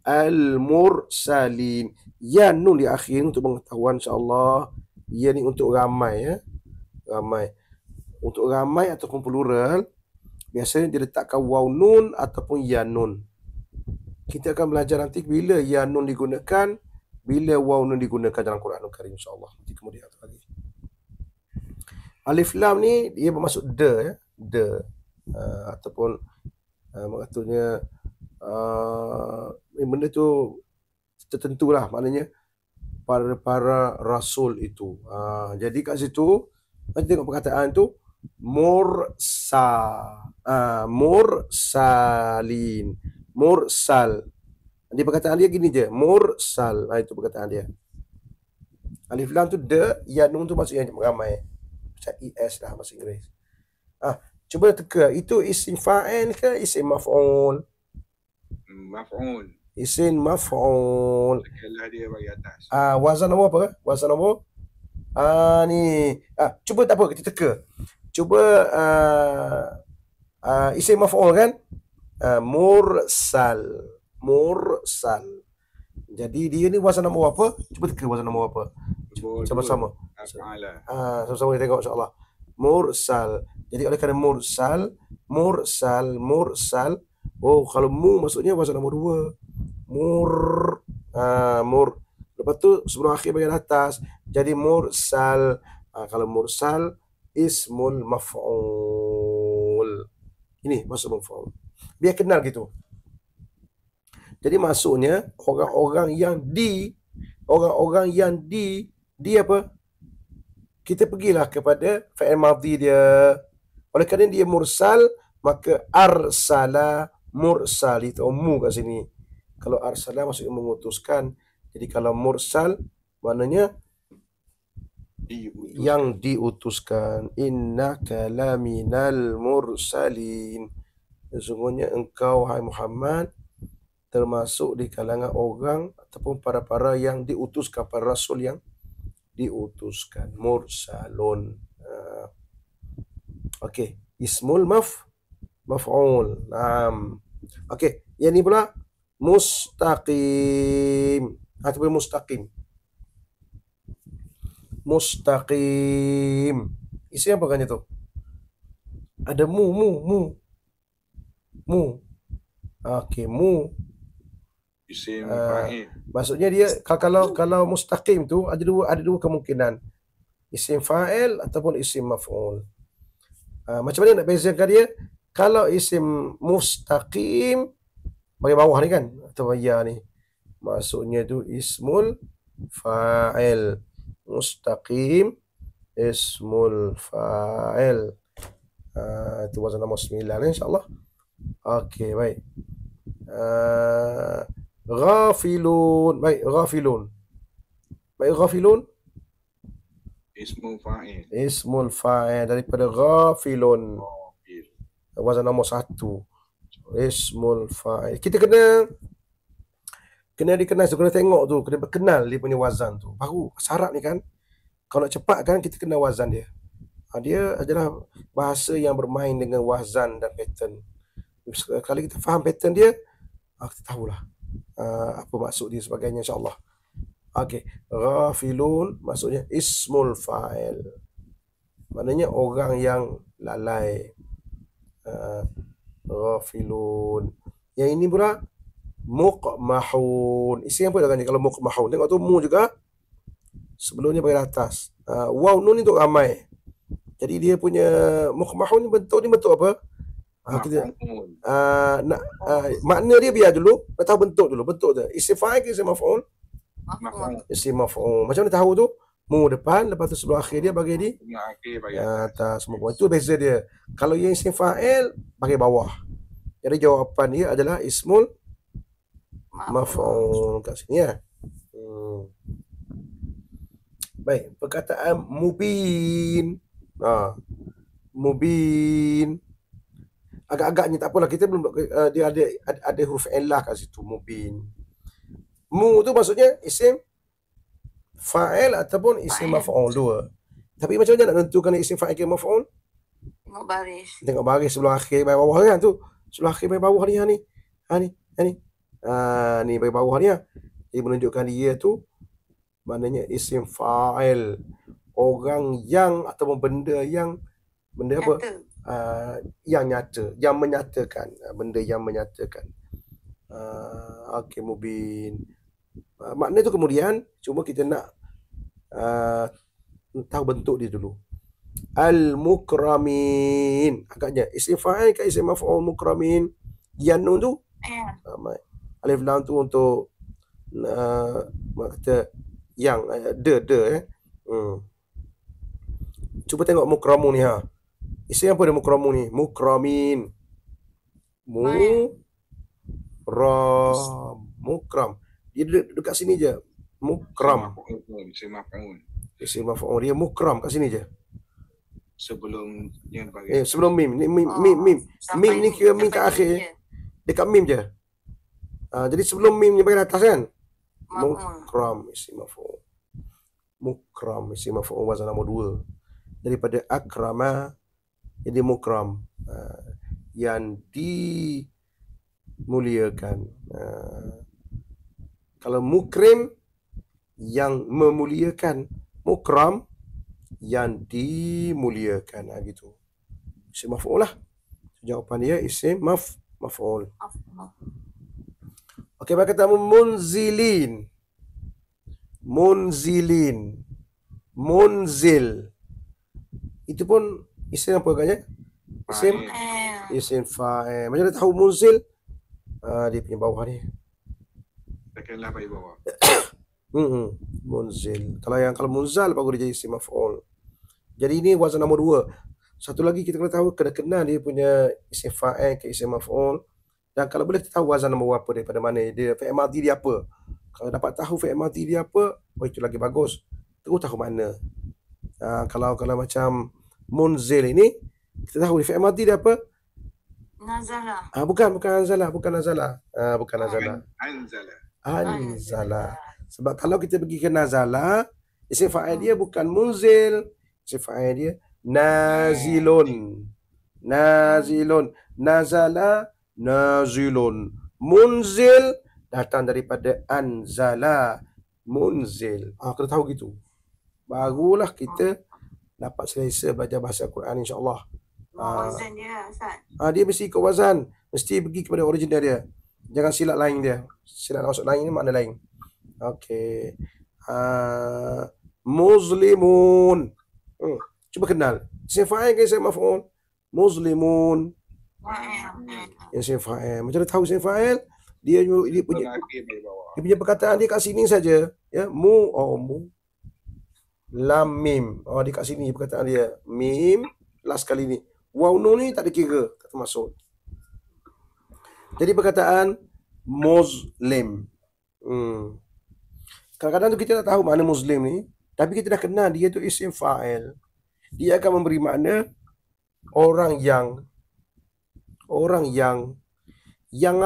Al-mursalin. Ya, nun di akhir untuk pengetahuan, insya-Allah. Ya ni untuk ramai, ya. Ramai. Untuk ramai ataupun plural, biasanya dia letakkan waw nun ataupun ya nun. Kita akan belajar nanti bila ya nun digunakan, bila waw nun digunakan dalam Quranul Karim, insya-Allah. Nanti kemudian lagi. Alif lam ni dia bermaksud de, ya. De. Ataupun maksudnya benda tu tertentulah, maknanya para rasul itu. Jadi kat situ nanti tengok perkataan tu mursalin, mursal. Dia perkataan dia gini je, mursal. Itu perkataan dia. Alif lam tu de, ya nun tu maksudnya ramai. Macam es lah bahasa Inggeris. Cuba teka, itu isim fa'il ke isim maf'ul? Maf'ul. Isim maf'ul. Tekanlah dia bagi atas. Wazan nombor apa? Wazan nombor? Ni. Cuba tak apa, kita teka. Cuba isim maf'ul kan? Mursal. Jadi dia ni wazan nombor apa? Cuba teka wazan nombor apa? Sama-sama. Sama-sama kita tengok, insya-Allah. Mursal. Jadi oleh kerana mursal. Kalau mu maksudnya wazan nombor 2. Mur. Lepas tu sebelum akhir bagian atas. Jadi mursal. Kalau mursal, ismul maf'ul. Ini maksud maf'ul. Biar kenal gitu. Jadi maksudnya orang-orang yang di apa? kita pergilah kepada fi'il madhi dia. Oleh kerana dia mursal, maka arsala mursal. Itu mu kat sini. Kalau arsala maksudnya mengutuskan. Jadi kalau mursal maknanya Diutuskan. yang diutuskan. Innaka laminal mursalin. Sesungguhnya engkau, hai Muhammad, termasuk di kalangan orang ataupun para yang diutuskan, para rasul yang diutuskan. Mursalun. Okey, ismul maf'ul. Naam. Okey, yang ni pula mustaqim ataupun mustaqim. Mustaqim. Isi apa kan itu? Ada mu. Okey, mu. Isim fa'il. Maksudnya dia kalau mustaqim tu ada dua kemungkinan. Isim fa'il ataupun isim maf'ul. Macam mana nak bezakan dia? Kalau isim mustaqim bagi bawah ni kan, atau ya ni, maksudnya tu ismul fa'il. Mustaqim ismul fa'il. Itu wazan nombor 9 insya-Allah. Okey, baik. Ghafilun. Baik, ghafilun. Ismu fa'il. Ismul fa'il daripada ghafilun. Ghafil. Wazan nombor 1. Ismul fa'il. Kita kena dikenal tu, kena tengok tu, kena kenal dia punya wazan tu. Baru bahasa Arab ni kan, kalau nak cepat kan kita kena wazan dia. Dia adalah bahasa yang bermain dengan wazan dan pattern. Kalau kita faham pattern dia, kita tahulah apa maksud dia sebagainya insya-Allah. Okey, ghafilun maksudnya ismul fa'il. Maknanya orang yang lalai. Ghafilun. Yang ini pula muqmahun. Isi apa dah kan kalau muqmahun? Tengok tu mu juga sebelumnya bagi atas. Waw nun itu ramai. Jadi dia punya muqmahun ni bentuk apa? Kita makna dia biar dulu, nak tahu bentuk dulu. Bentuk dia. Isim fa'il ke isim maf'ul? Maf'ul. Isim maf'ul. Macam mana tahu tu? Mu depan, lepas tu sebelum akhir dia bagi di Akhir bagi atas semua. Itu beza dia. Kalau yang isim fa'il bagi bawah. Jadi jawapan dia adalah ismul maf'ul kat sini ya. Baik, perkataan mubin. Mubin. Agak-agaknya tak apalah, kita belum dia ada huruf illah kat situ, mubin. Mu tu maksudnya isim fa'il ataupun isim maf'ul dua. Tapi macam mana nak tentukan isim fa'il ke maf'ul? Tengok baris. Tengok baris sebelah akhir bawah kan tu. Sebelah akhir bawah ni ni. Ni bagi bawah ni. Dia menunjukkan dia tu maknanya isim fa'il. Orang yang ataupun benda apa? Nyata. Yang nyata, yang menyatakan, benda yang menyatakan. Okey, mubin. Makna tu kemudian cuma kita nak tahu bentuk dia dulu. Al-mukramin. Agaknya isim fa'il ke isim maf'ul mukramin. Yang nun tu alif lam tu untuk kata yang Cuba tengok mukramun ni ha. Isim apa dia mukramun ni? Mukramin. Mukram. Dia dekat sini je. Mukram. Isim maf'ul. Isim maf'ul. Dia mukram kat sini je. Sebelum yang bagi Sebelum mim. Mim ni kira mim kat akhir. Dekat mim je. Jadi sebelum mim ni bagian atas kan? Mukram isim maf'ul. Mukram isim maf'ul wazan nombor 2. Daripada akrama jadi mukram. Yang dimuliakan. Kalau mukrim yang memuliakan, mukram yang dimuliakan. Gitu. Isim maf'ul lah. Jawapan dia isim maf'ul. Okey, kata munzilin. Munzil. Itu pun isim apa agaknya? Isim fa'il. Macam mana tahu munzil? Dia punya bawah ni. tekanlah bagi bawah. Munzil. Kalau munzal baru dia jadi isim maf'ul. Jadi ini wazan nombor 2. Satu lagi kita kena tahu, kena kenal dia punya isim fa'il ke isim maf'ul. Dan kalau boleh kita tahu wazan nombor berapa daripada mana dia, fi'il madhi dia apa. Kalau dapat tahu fi'il madhi dia apa, itu lagi bagus. Terus tahu mana. Kalau macam munzil ini, kita tahu fi'il madhi dia apa? Nazala. Bukan anzalah, bukan nazalah. Bukan nazalah. Anzala. Anzalah. Sebab kalau kita pergi ke nazalah, isim fa'il dia bukan munzil, isim fa'il dia nazilun. Nazilun. Nazala, nazilun. Munzil datang daripada anzala, munzil. Kena tahu gitu. Barulah kita dapat selesa belajar bahasa Quran, insya-Allah. Wazan dia, Ustaz. Dia mesti ikut wazan, mesti pergi kepada original dia. Jangan silap lain dia. Silap maksud lain ni makna lain. Okey. Muslimun. Cuba kenal. Isim fa'il ke isim maf'ul? Muslimun. Isim fa'il. Macam mana tahu isim fa'il? Dia punya Lelaki bagi bawah. dia punya perkataan dia kat sini saja. Ya, mu. Lam mim. Dia kat sini perkataan dia. Mim last kali ni. Waw nun ni tak dikira, tak termasuk. Jadi perkataan Muslim. Kadang-kadang tu kita tak tahu mana Muslim ni, tapi kita dah kenal dia tu isim fa'il. Dia akan memberi makna orang yang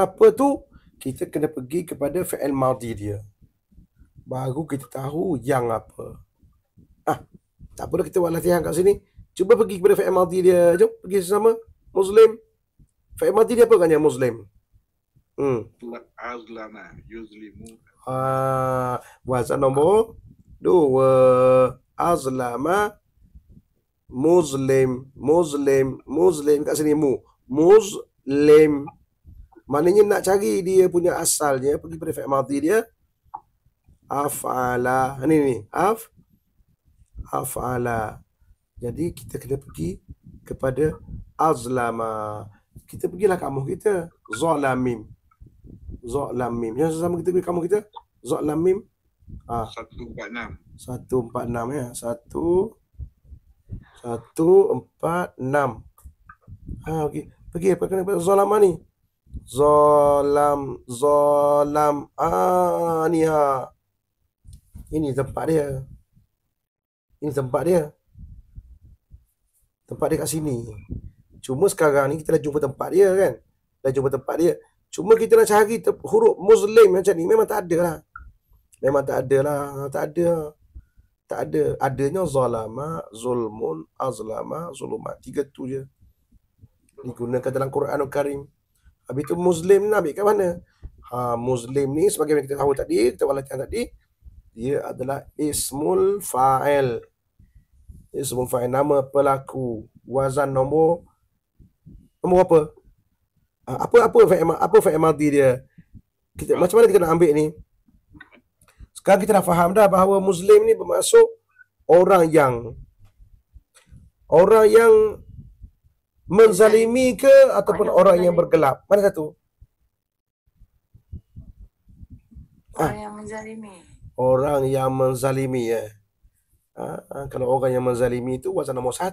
apa tu, kita kena pergi kepada fi'il madhi dia. Baru kita tahu yang apa. Tak apa, kita buat latihan kat sini. Cuba pergi kepada fi'il madhi dia. Jom pergi sesama. Muslim. Fi'il madhi dia apa kan yang Muslim? Azlama. Yuzlimu. Wazan nombor 2. Azlama. Muslim. Kat sini mu. Muslim. Maknanya nak cari dia punya asalnya, pergi pada fi'il madhi dia. Af'ala. Ni. Af'ala. Jadi kita kena pergi kepada azlama. Kita pergilah kamuh kita. Zolamim. Yang sama kita pergi kamuh kita. Zolamim. 146. 146 ya. 146. Okey. Pergi apa kena zolama ni? Zolam. Ni ha. Ini tempat dia. Tempat dia kat sini. Cuma sekarang ni kita dah jumpa tempat dia kan. Cuma kita nak cari huruf Muslim macam ni memang tak ada lah. Tak ada. Adanya zalama, zulmun, azlama, zulumat. 3 tu je. Digunakan dalam Quranul Karim. Habis tu Muslim ni nak ambil kat mana? Muslim ni sebagaimana kita tahu tadi, kita buat latihan tadi, dia adalah ismul fa'il. Ismul fa'il, nama pelaku. Wazan nombor apa? Apa fi'il madhi dia? Macam mana kita nak ambil ni? Sekarang kita dah faham dah bahawa Muslim ni bermaksud orang yang menzalimi ke ataupun orang yang bergelap. Mana satu? Orang yang menzalimi. Orang yang menzalimi ya. Kalau orang yang menzalimi itu wazan nombor 1.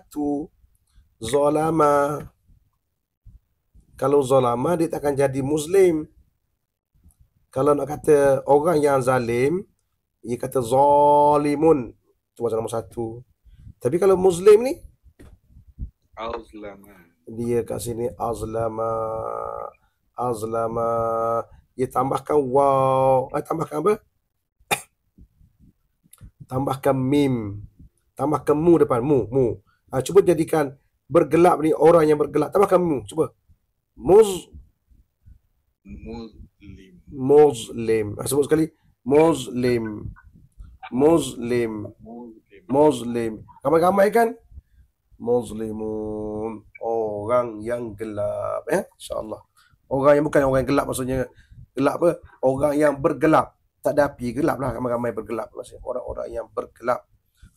Zalama. Kalau zalama dia tak akan jadi Muslim. Kalau nak kata orang yang zalim, dia kata zalimun. Itu wazan nombor 1. Tapi kalau Muslim ni, Azlama. dia kat sini azlama. Dia tambahkan waw. Tambahkan apa? Tambahkan mim. Tambahkan mu depan. Mu. Cuba jadikan bergelap ni orang yang bergelap. Tambahkan mu. Cuba. Muslim. Sebut sekali. Muslim. Ramai-ramai kan? Muslimun. Orang yang gelap. InsyaAllah. Orang yang bukan orang yang gelap maksudnya. Gelap apa? Orang yang bergelap. Tak ada api, gelap lah. Ramai-ramai bergelap. Maksudnya orang-orang yang bergelap.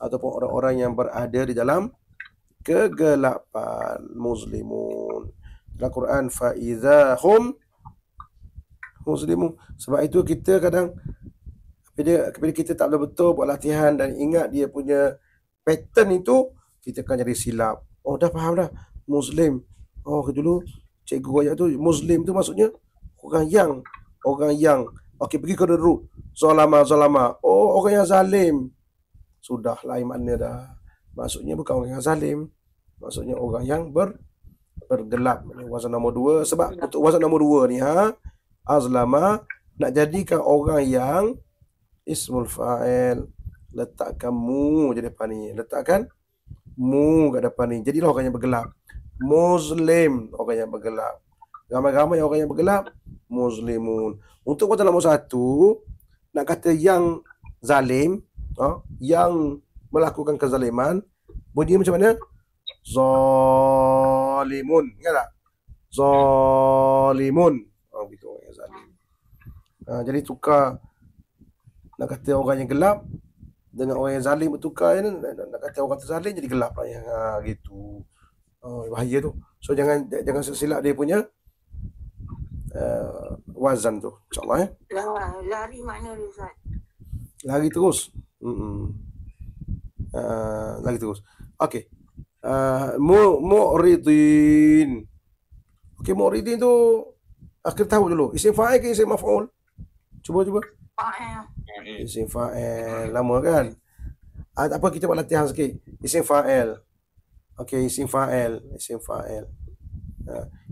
Ataupun orang-orang yang berada di dalam kegelapan. Muslimun. Dalam Quran, فَإِذَا هُمْ Muslimun. Sebab itu kita kadang bila kita tak betul-betul buat latihan dan ingat dia punya pattern itu, kita akan jadi silap. Oh, dah faham dah. Muslim. Oh, dulu cikgu ayat tu Muslim tu maksudnya orang yang. Okey, pergi ke the root. Zalama. Oh, orang yang zalim. Sudah lain makna dah. Maksudnya bukan orang yang zalim. Maksudnya orang yang bergelap. Ini wazan nombor 2. Sebab untuk wazan nombor 2 ni azlama nak jadikan orang yang ismul fa'il, letakkan mu je depan ni. Letakkan mu kat depan ni. Jadilah orang yang bergelap. Muslim, orang yang bergelap. Ramai-ramai orang yang bergelap, muslimun. Untuk wazan nombor 1, nak kata yang zalim, yang melakukan kezaliman, bunyi macam mana? Zalimun. Ingat tak? Zalimun. Begitu orang yang zalim. Jadi tukar nak kata orang yang gelap dengan orang yang zalim bertukar ya, nak kata orang terzalim jadi gelap lah yang gitu. Bahaya tu. So jangan silap dia punya wazan tu. InsyaAllah Lari makna dia, Ustaz? Lari terus. Lagi terus. Okey. Mu'ridin. Okey, mu'ridin tu kita tahu dulu. Isim fa'il ke isim maf'ul? Cuba. Isim fa'il. Lama kan? Tak apa, kita buat latihan sikit. Isim fa'il. Okey, isim fa'il.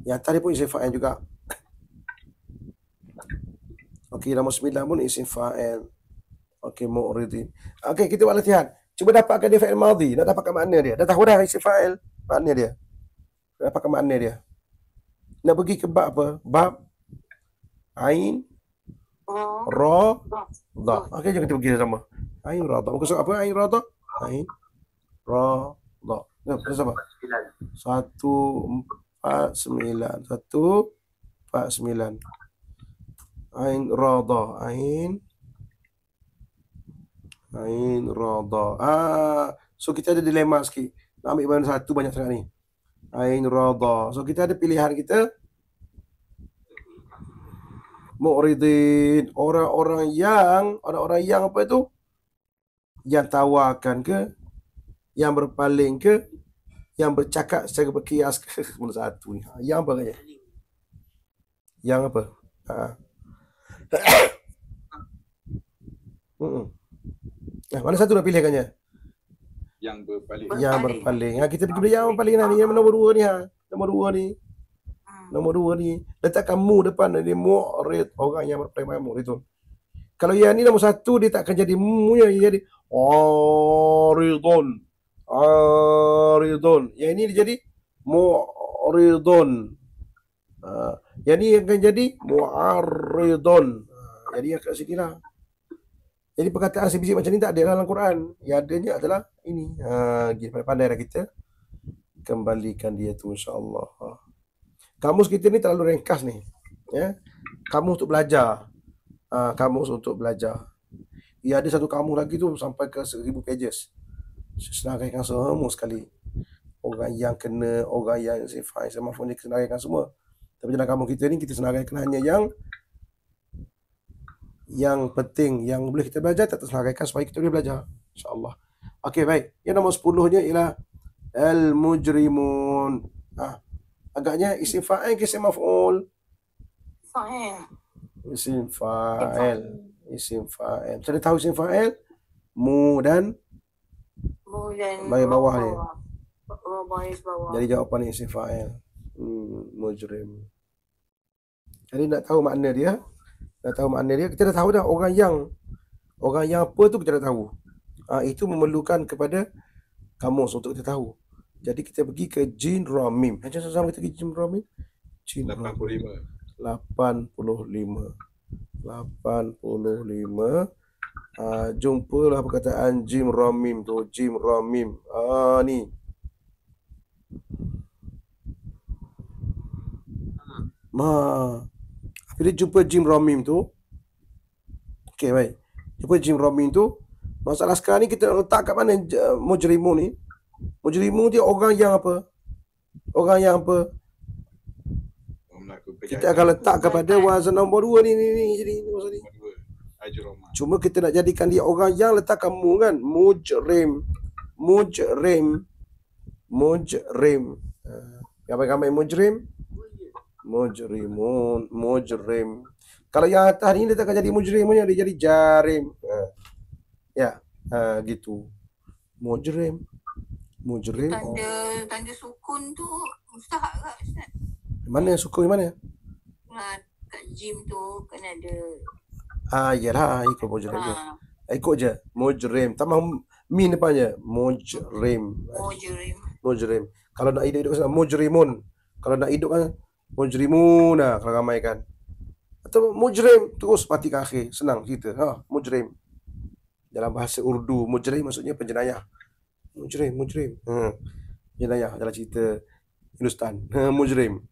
Yang tadi pun isim fa'il juga. Okey, nombor 9 pun isim fa'il. Okey, mu'ridin. Okey, kita buat latihan. Cuba dapatkan dia fa'il madhi. Nak dapatkan makna dia. Dah tahu dah isim fa'il. Makna dia. Dapatkan makna dia. Nak pergi ke bab apa? Bab Ain Ra Dha. Okey, jom kita pergi sama. Ain Ra Dha. Muka surat apa? Ain Ra Dha. Ain Ra Dha. Jom, sama. 149. 149. Ain Ra Dha. Ain Ra Dha. So kita ada dilema sikit. Nak ambil mana satu banyak sangat ni. Ain Ra Dha. So kita ada pilihan kita. Mu'ridin. Orang-orang yang apa itu? Yang tawarkan ke? Yang berpaling ke? Yang bercakap secara berkias ke? Mana satu ni? Yang apa katanya? Yang apa? Mana satu nak pilih katanya? Yang berpaling. Yang berpaling. Kita pergi beli yang berpaling ni. Yang nombor 2 ni. Nombor 2 ni. Letakkan mu depan dia, mu'rid. Orang yang berpaling mu'rid tu. Kalau yang ni nombor 1, dia tak akan jadi mu nya, dia jadi aridun. Yang ini dia jadi mu'ridun. Yang ni akan jadi mu'arridun. Jadi yang kat sini lah. Jadi perkataan sebiji macam ni tak ada dalam Quran. Yang adanya adalah ini. Pandai dah kita. Kembalikan dia tu, insyaAllah. Kamus kita ni terlalu ringkas ni. Ya? Kamus untuk belajar. Ia ada satu kamus lagi tu sampai ke 1000 pages. Senaraikan semua sekali. Orang yang kena, orang yang sifat, semua ni kita senaraikan semua. Tapi dalam kamus kita ni, kita senaraikan hanya yang penting, yang boleh kita belajar, tak tersenaraikan supaya kita boleh belajar. InsyaAllah. Okey, baik. Yang nombor 10-nya ialah al-mujrimun. Agaknya isim fa'il ke isim maf'ul? Fa'il. Isim fa'il. Saya tahu isim fa'il? Mu dan bahagian bawah ni. Jadi jawapan ni isim fa'il. Mujrim. Jadi nak tahu makna dia. Kita dah tahu dah orang yang apa tu kita dah tahu. Itu memerlukan kepada kamus untuk kita tahu. Jadi kita pergi ke jin ra mim. Macam sama kita pergi jin ra mim. 85. Jumpalah perkataan jim ra mim tu. Ni. Bila jumpa jim ra mim tu. Okey, baik. Jumpa jim ra mim tu. Masalah sekarang ni kita letak kat mana mujrimun ni? Mujrimun dia orang yang apa? Kita akan letak kepada wazan nombor 2 ni jadi maksud ni. Cuma kita nak jadikan dia orang yang letakkan mu kan. Mujrim. Mujrim. Ramai-ramai mujrim. Mujrimun. Mujrim. Kalau yang atas ni dia takkan jadi mujrim punya, dia jadi jarim. Ya, gitu. Mujrim. Mujrim. Tanda sukun tu mustahak tak Ustaz? Mana sukun mana? Kat gym tu kan ada. Yalah, ikut mujrim je. Ikut je. Mujrim. Tambah min depannya. Mujrim. Mujrim. Kalau nak hidup kan mujrimun. Kalau nak hidup kan mujrimun. Kalau ramai kan. Atau mujrim terus mati ke akhir. Senang cerita. Mujrim. Dalam bahasa Urdu, mujrim maksudnya penjenayah. Mujrim. Penjenayah dalam cerita Hindustan. Mujrim.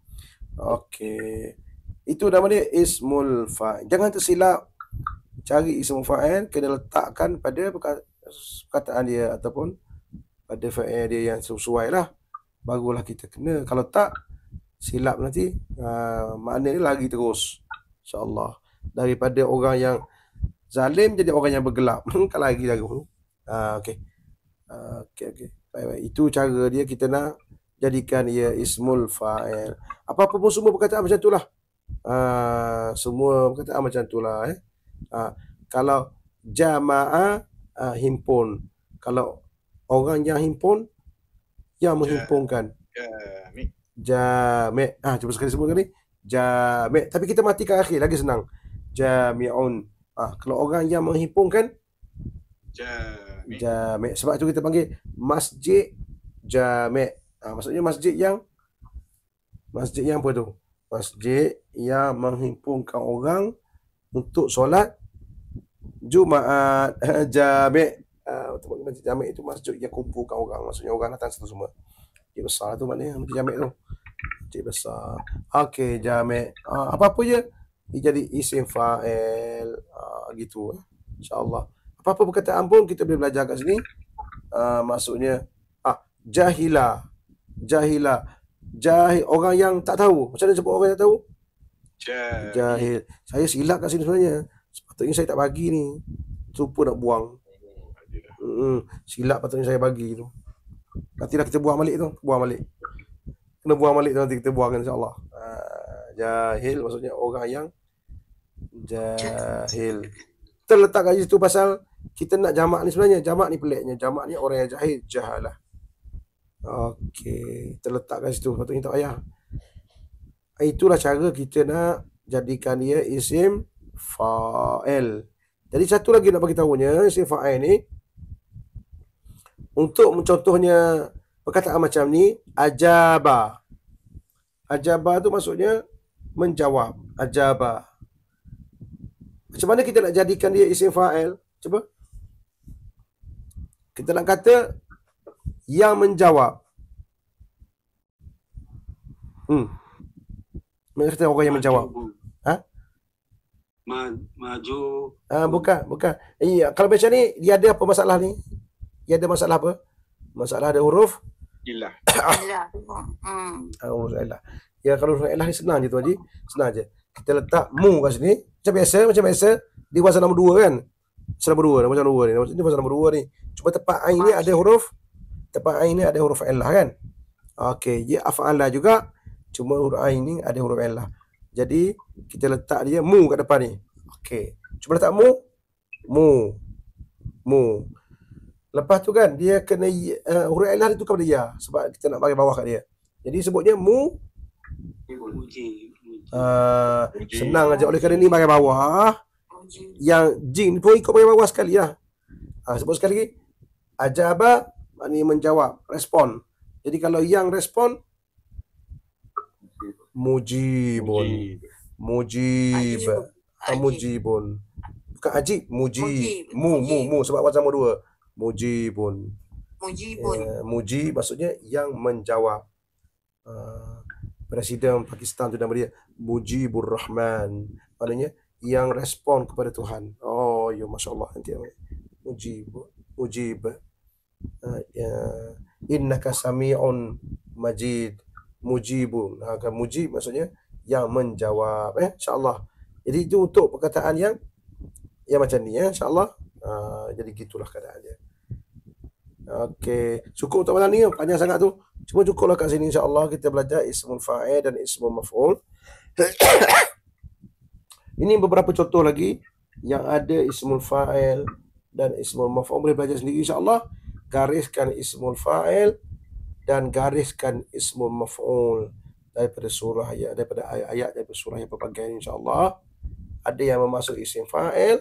Okey. Itu nama dia ismul fa'il. Jangan tersilap. Cari ismul fa'il, kena letakkan pada perkataan dia ataupun pada fa'il dia yang sesuai lah. Barulah kita kena. Kalau tak, silap nanti makna dia lagi terus. InsyaAllah. Daripada orang yang zalim jadi orang yang bergelap. Kan lagi lagu. Okey. Okey. Baik. Itu cara dia, kita nak jadikan ia ismul fa'il. Apa-apa pun semua perkataan macam itulah. Semua perkataan macam itulah. Kalau jama'a, himpun. Kalau orang yang himpun, yang menghimpunkan. Jami'. Cuba sekali sebut kali. Jami'. Tapi kita matikan akhir, lagi senang. Jami'un. Kalau orang yang menghimpunkan, Jami'. Sebab tu kita panggil masjid jami'. Maksudnya masjid yang apa tu? Masjid yang menghimpunkan orang untuk solat Jumaat. Jami'. Masjid jami' itu masjid yang kumpulkan orang. Maksudnya orang datang situ semua. Masjid besar tu maknanya masjid jami' tu. Masjid besar. Okey, jami'. Apa-apa je dia jadi isim fa'il. Gitu. InsyaAllah. Apa-apa perkataan pun kita boleh belajar kat sini. Maksudnya jahila. Jahil, orang yang tak tahu. Macam mana sebut orang yang tak tahu? Jahil. Saya silap kat sini sebenarnya. Sepatutnya saya tak bagi ni. Lupa nak buang. Silap patutnya saya bagi tu. Nantilah kita buang balik tu. Kena buang balik tu, nanti kita buangkan insyaAllah. Jahil maksudnya orang yang jahil. Terletak kat situ pasal kita nak jamak ni sebenarnya. Jamak ni peliknya. Jamak ni orang yang jahil. Jahalah. Okey, terletak kat situ. Patutnya tak payah. Itulah cara kita nak jadikan dia isim fa'il. Jadi satu lagi nak bagi tahunya, isim fa'il ni, untuk mencontohnya perkataan macam ni, ajaba. Ajaba tu maksudnya menjawab. Ajaba. Macam mana kita nak jadikan dia isim fa'il? Cuba. Kita nak kata yang menjawab. Mana kata orang yang menjawab? Maju. Bukan. Kalau macam ni, dia ada apa masalah ni? Dia ada masalah apa? Masalah ada huruf Ilah. huruf ilah. Ya, kalau huruf ilah ni senang je tu Haji. Senang je. Kita letak mu kat sini. Macam biasa. Di wazan nombor 2 kan? Nombor 2 ni. Ini wazan nombor 2 ni. Cuma tepat ain ni ada huruf. Tepat ain ni ada huruf ilah kan? Okey, dia af'ala juga. Cuma huruf ain ni ada huruf ilah. Jadi kita letak dia mu kat depan ni. Okey. Cuba letak mu. Lepas tu kan dia kena huruf ilah tu kepada ya sebab kita nak bagi bawah kat dia. Jadi sebutnya mu. Senang aja, oleh kerana ni bagi bawah. Yang jin pun ikut bagi bawah sekali lah. Sebut sekali lagi. Ajaba maknanya menjawab, respon. Jadi kalau yang respon mujibun. Mujibun. Bukan ajib, mujib. Mu sebab wazan nombor 2. Mujibun. Mujib maksudnya yang menjawab. Presiden Pakistan tu nama dia Mujibur Rahman. Maknanya yang respon kepada Tuhan. Oh, ya masya-Allah nanti. Mujib. Innaka sami'un majid. Mujibun. Kan mujib maksudnya yang menjawab. InsyaAllah. Jadi itu untuk perkataan yang macam ni. InsyaAllah. Jadi gitulah keadaan dia. Okey. Cukup untuk malam ni. Panjang sangat tu. Cuma cukuplah kat sini insya-Allah kita belajar ismul fa'il dan ismul maf'ul. Ini beberapa contoh lagi yang ada ismul fa'il dan ismul maf'ul, boleh belajar sendiri insya-Allah. Gariskan ismul fa'il dan gariskan ismul maf'ul daripada surah ayat, daripada ayat-ayat daripada surah yang berbagai insya-Allah. Ada yang bermaksud isim fa'il,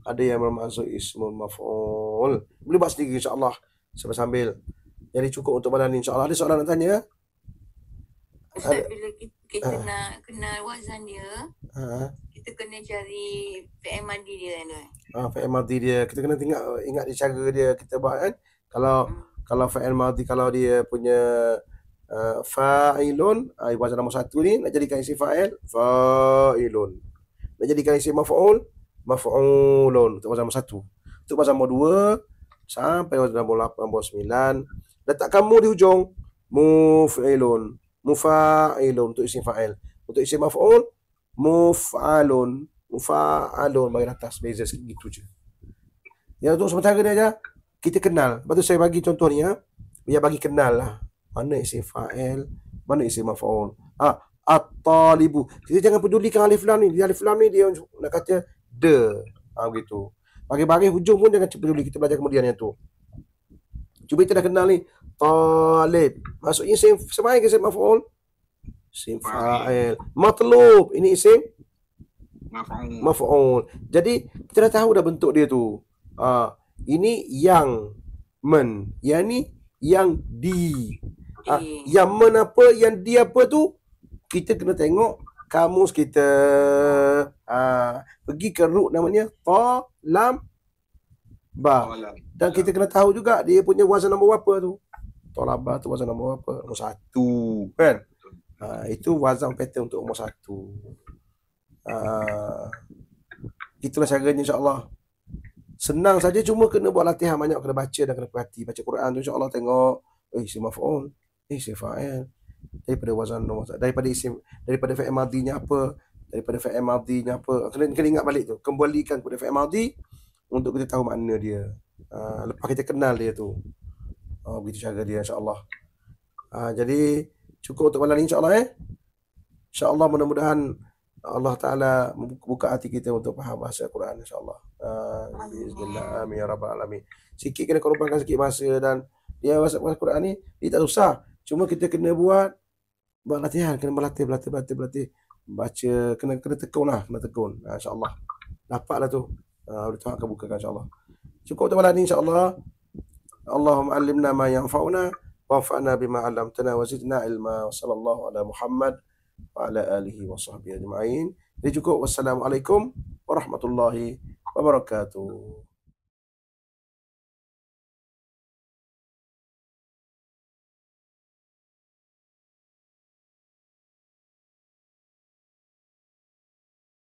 ada yang bermaksud ismul maf'ul. Boleh buat sendiri insya-Allah sambil-sambil. Jadi cukup untuk malam ni insya-Allah. Ada soalan nak tanya? Ustaz, bila kita nak kenal wazan dia, kita kena cari fi'il madi dia tu. Fi'il madi dia. Kita kena ingat dia cara dia kita buat kan. Kalau fi'il madi, kalau dia punya fa'ilun, wazan nombor 1 ni nak jadikan isim fa'il, fa'ilun. Nak jadikan isim maf'ul, maf'ulun. Untuk wazan nombor 1. Untuk wazan nombor 2 sampai wazan nombor 8, nombor 9, letakkan mu di hujung. Muf'ilun, mufa'ilun untuk isim fa'il. Untuk isim maf'ul, muf'alun, mufa'alun bagi atas, beza segitu je. Ya, untuk sementara ni aja kita kenal. Lepas tu saya bagi contoh ni ya. Biar bagi kenal lah. Mana isim fa'il, mana isim maf'ul. At-talibu. Kita jangan pedulikan alif lam ni. Alif lam ni dia nak kata de. Begitu. Bagi-bagi hujung pun jangan peduli, kita belajar kemudian yang tu. Cuba kita dah kenal ni. Talib. Maksudnya isim semain ke isim maf'ul? Isim fa'il. Matlub. Ini isim maf'ul. Jadi kita dah tahu dah bentuk dia tu. Ini yang men. Yang ni yang di. Yang men apa, yang di apa tu, kita kena tengok kamus kita. Pergi ke root namanya ta, lam, ba. Dan kita kena tahu juga dia punya wazan nombor berapa tu. Ta, lam, ba tu wazan nombor berapa? Nombor 1 kan. Itu wazan pattern untuk nombor 1. Itulah caranya insya-Allah. Senang saja, cuma kena buat latihan banyak, kena baca dan kena perhati. Baca Quran tu insya-Allah tengok isim maf'ul, isim fa'il, daripada wazan nombor, daripada fi'il madinya apa, daripada fi'il madinya apa. Kena ingat balik tu, kembalikan kepada fi'il madi untuk kita tahu makna dia. Lepas kita kenal dia tu. Begitu cara dia insya-Allah. Jadi cukup untuk malam ni insya-Allah insya-Allah mudah-mudahan Allah Ta'ala buka hati kita untuk faham bahasa Quran insya-Allah. Bismillah, amin ya rabbal alamin. Sikit kena korbankan sikit masa, dan dia bahasa Quran ni dia tak susah. Cuma kita kena buat latihan, kena berlatih baca, kena tekun lah, insya-Allah. Dapatlah tu. Boleh Tuhan akan bukakan insya-Allah. Cukup untuk malam ni insya-Allah. Allahumma allimna ma yanfa'una wanfa'na bima 'allamtana wa zidna ilma. Wa sallallahu ala Muhammad wa ala alihi wa sahbihi ajma'in. Jadi cukup. Wassalamualaikum warahmatullahi wabarakatuh.